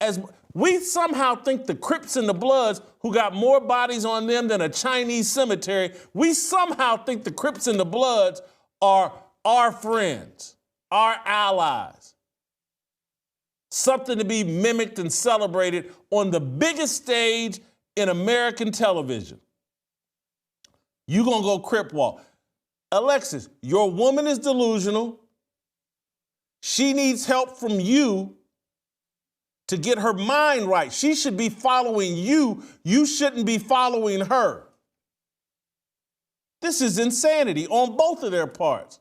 As we somehow think the Crips and the Bloods, who got more bodies on them than a Chinese cemetery, we somehow think the Crips and the Bloods are our friends, our allies. Something to be mimicked and celebrated on the biggest stage in American television. You gonna go crip walk. Alexis, your woman is delusional. She needs help from you to get her mind right. She should be following you. You shouldn't be following her. This is insanity on both of their parts.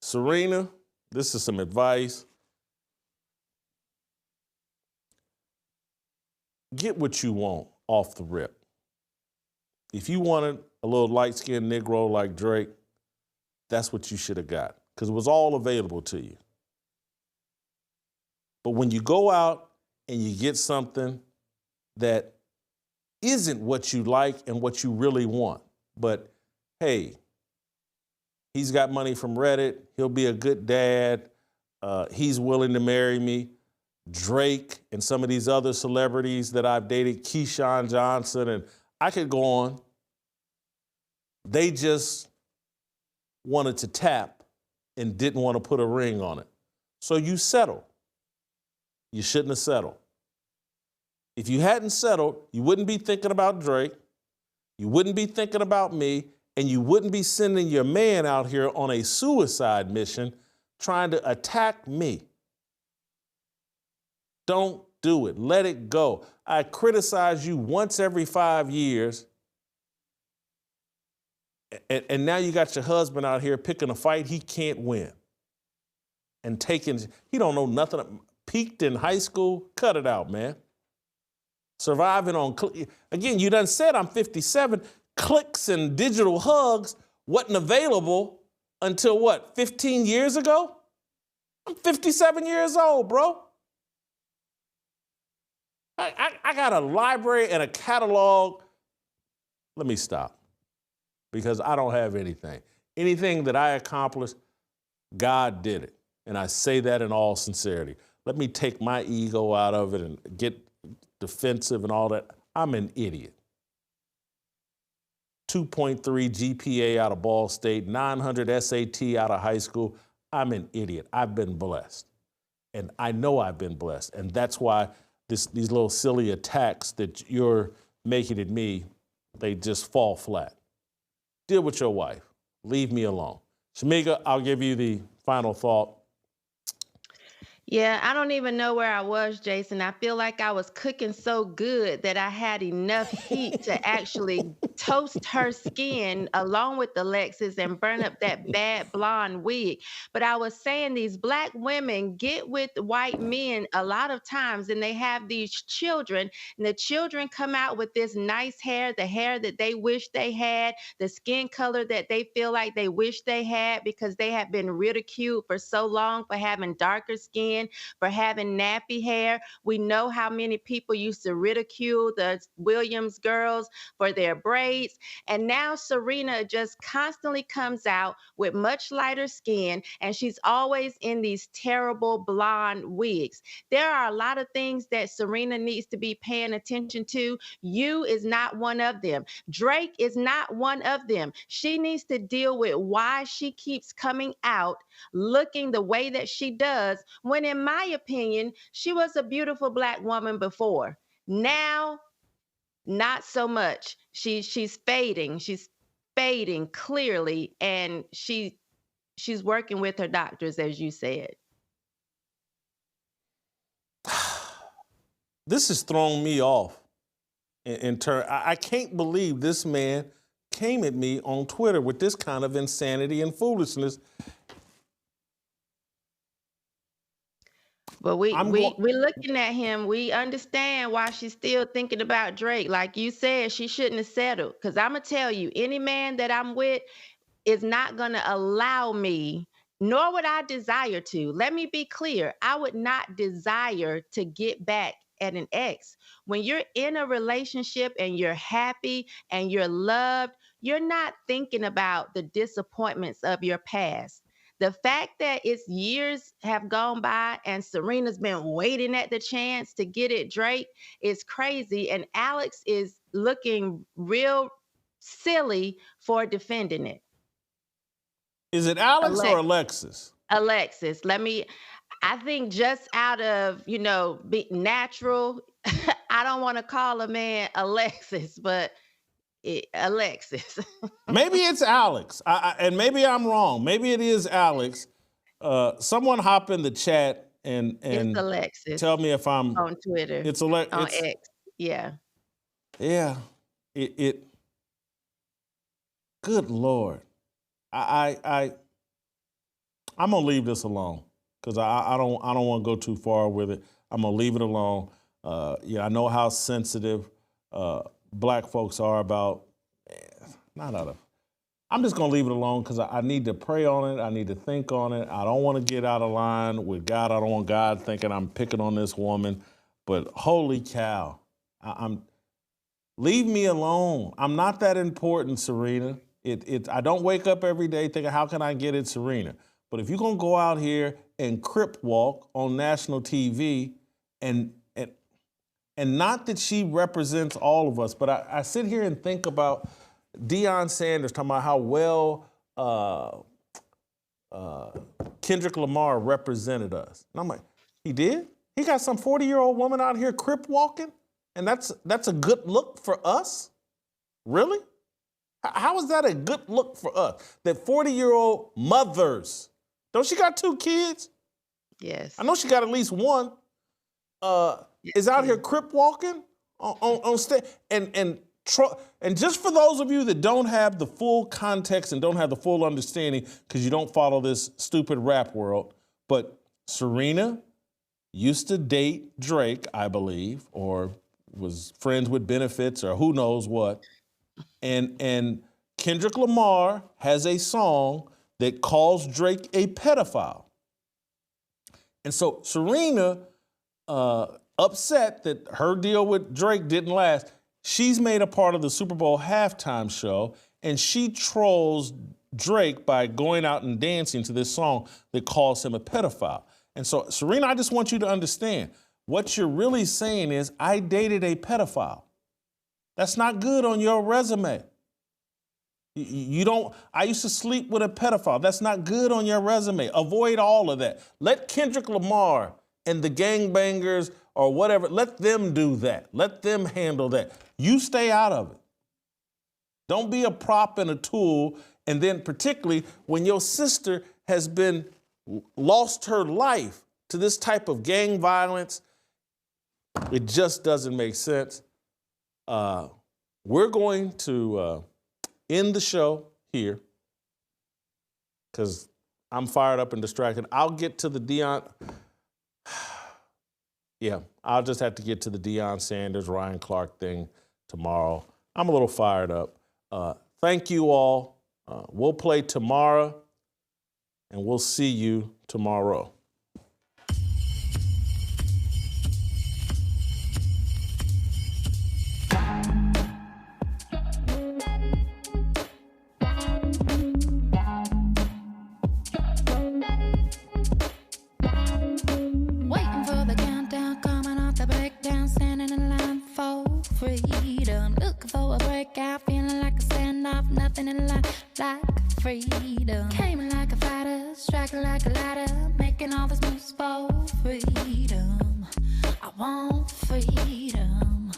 Serena, this is some advice. Get what you want off the rip. If you wanted a little light-skinned Negro like Drake, that's what you should have got, because it was all available to you. But when you go out and you get something that isn't what you like and what you really want, but hey, he's got money from Reddit, he'll be a good dad, he's willing to marry me. Drake and some of these other celebrities that I've dated, Keyshawn Johnson, and I could go on. They just wanted to tap and didn't want to put a ring on it. So you settle. You shouldn't have settled. If you hadn't settled, you wouldn't be thinking about Drake, you wouldn't be thinking about me, and you wouldn't be sending your man out here on a suicide mission trying to attack me. Don't do it. Let it go. I criticize you once every 5 years, and now you got your husband out here picking a fight he can't win and he don't know nothing. Peaked in high school, cut it out, man. Surviving on, again, you done said I'm 57. Clicks and digital hugs wasn't available until what, 15 years ago? I'm 57 years old, bro. I got a library and a catalog. Let me stop, because I don't have anything. Anything that I accomplished, God did it. And I say that in all sincerity. Let me take my ego out of it and get defensive and all that. I'm an idiot. 2.3 GPA out of Ball State, 900 SAT out of high school. I'm an idiot. I've been blessed. And I know I've been blessed. And that's why these little silly attacks that you're making at me, they just fall flat. Deal with your wife. Leave me alone. Shemeka, I'll give you the final thought. Yeah, I don't even know where I was, Jason. I feel like I was cooking so good that I had enough heat to actually toast her skin along with Alexis and burn up that bad blonde wig. But I was saying these black women get with white men a lot of times and they have these children, and the children come out with this nice hair, the hair that they wish they had, the skin color that they feel like they wish they had because they have been ridiculed for so long for having darker skin, for having nappy hair. We know how many people used to ridicule the Williams girls for their braids. And now Serena just constantly comes out with much lighter skin, and she's always in these terrible blonde wigs. There are a lot of things that Serena needs to be paying attention to. You is not one of them. Drake is not one of them. She needs to deal with why she keeps coming out looking the way that she does, when in my opinion, she was a beautiful black woman before. Now, not so much. She's fading. She's fading clearly, and she's working with her doctors, as you said. This has thrown me off in turn. I can't believe this man came at me on Twitter with this kind of insanity and foolishness. But we're looking at him. We understand why she's still thinking about Drake. Like you said, she shouldn't have settled. Because I'm going to tell you, any man that I'm with is not going to allow me, nor would I desire to. Let me be clear. I would not desire to get back at an ex. When you're in a relationship and you're happy and you're loved, you're not thinking about the disappointments of your past. The fact that it's years have gone by and Serena's been waiting at the chance to get at Drake is crazy. And Alex is looking real silly for defending it. Is it Alex or Alexis? Alexis. I think just out of, be natural, I don't want to call a man Alexis, but Alexis. Maybe it's Alex, and maybe I'm wrong. Maybe it is Alex. Someone hop in the chat and it's Alexis. Tell me if I'm on Twitter. It's on X. Yeah. Yeah. It. Good Lord. I'm gonna leave this alone because I don't want to go too far with it. I'm gonna leave it alone. I know how sensitive black folks are about, I'm just going to leave it alone because I need to pray on it. I need to think on it. I don't want to get out of line with God. I don't want God thinking I'm picking on this woman. But holy cow, leave me alone. I'm not that important, Serena. I don't wake up every day thinking, how can I get at Serena? But if you're going to go out here and crip walk on national TV and not that she represents all of us, but I sit here and think about Deion Sanders talking about how well Kendrick Lamar represented us. And I'm like, he did? He got some 40-year-old woman out here crip walking? And that's a good look for us? Really? How is that a good look for us? That 40-year-old mothers, don't she got 2 kids? Yes. I know she got at least one. Is out here crip walking on stage. And just for those of you that don't have the full context and don't have the full understanding because you don't follow this stupid rap world, but Serena used to date Drake, I believe, or was friends with benefits or who knows what. And Kendrick Lamar has a song that calls Drake a pedophile. And so Serena, upset that her deal with Drake didn't last, she's made a part of the Super Bowl halftime show, and she trolls Drake by going out and dancing to this song that calls him a pedophile. And so, Serena, I just want you to understand, what you're really saying is, I dated a pedophile. That's not good on your resume. I used to sleep with a pedophile. That's not good on your resume. Avoid all of that. Let Kendrick Lamar and the gangbangers or whatever, let them do that. Let them handle that. You stay out of it. Don't be a prop and a tool, and then particularly when your sister has lost her life to this type of gang violence, it just doesn't make sense. We're going to end the show here because I'm fired up and distracted. I'll get to the Deion. Yeah, I'll just have to get to the Deion Sanders, Ryan Clark thing tomorrow. I'm a little fired up. Thank you all. We'll play tomorrow, and we'll see you tomorrow. Freedom, looking for a breakout, feeling like a standoff, nothing in life like freedom. Came like a fighter, striking like a ladder, making all these moves for freedom. I want freedom.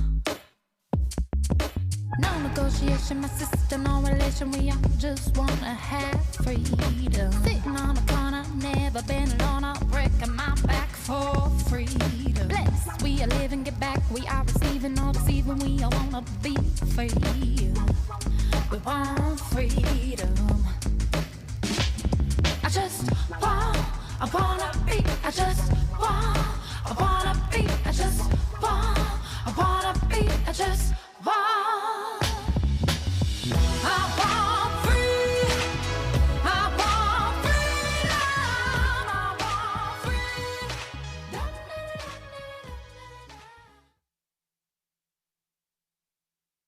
No negotiation, my system, no relation, we all just wanna have freedom. Sitting on a corner, never been alone, I'm breaking my back for freedom. Blessed, we are living, get back, we are receiving, all deceiving, we all wanna be free.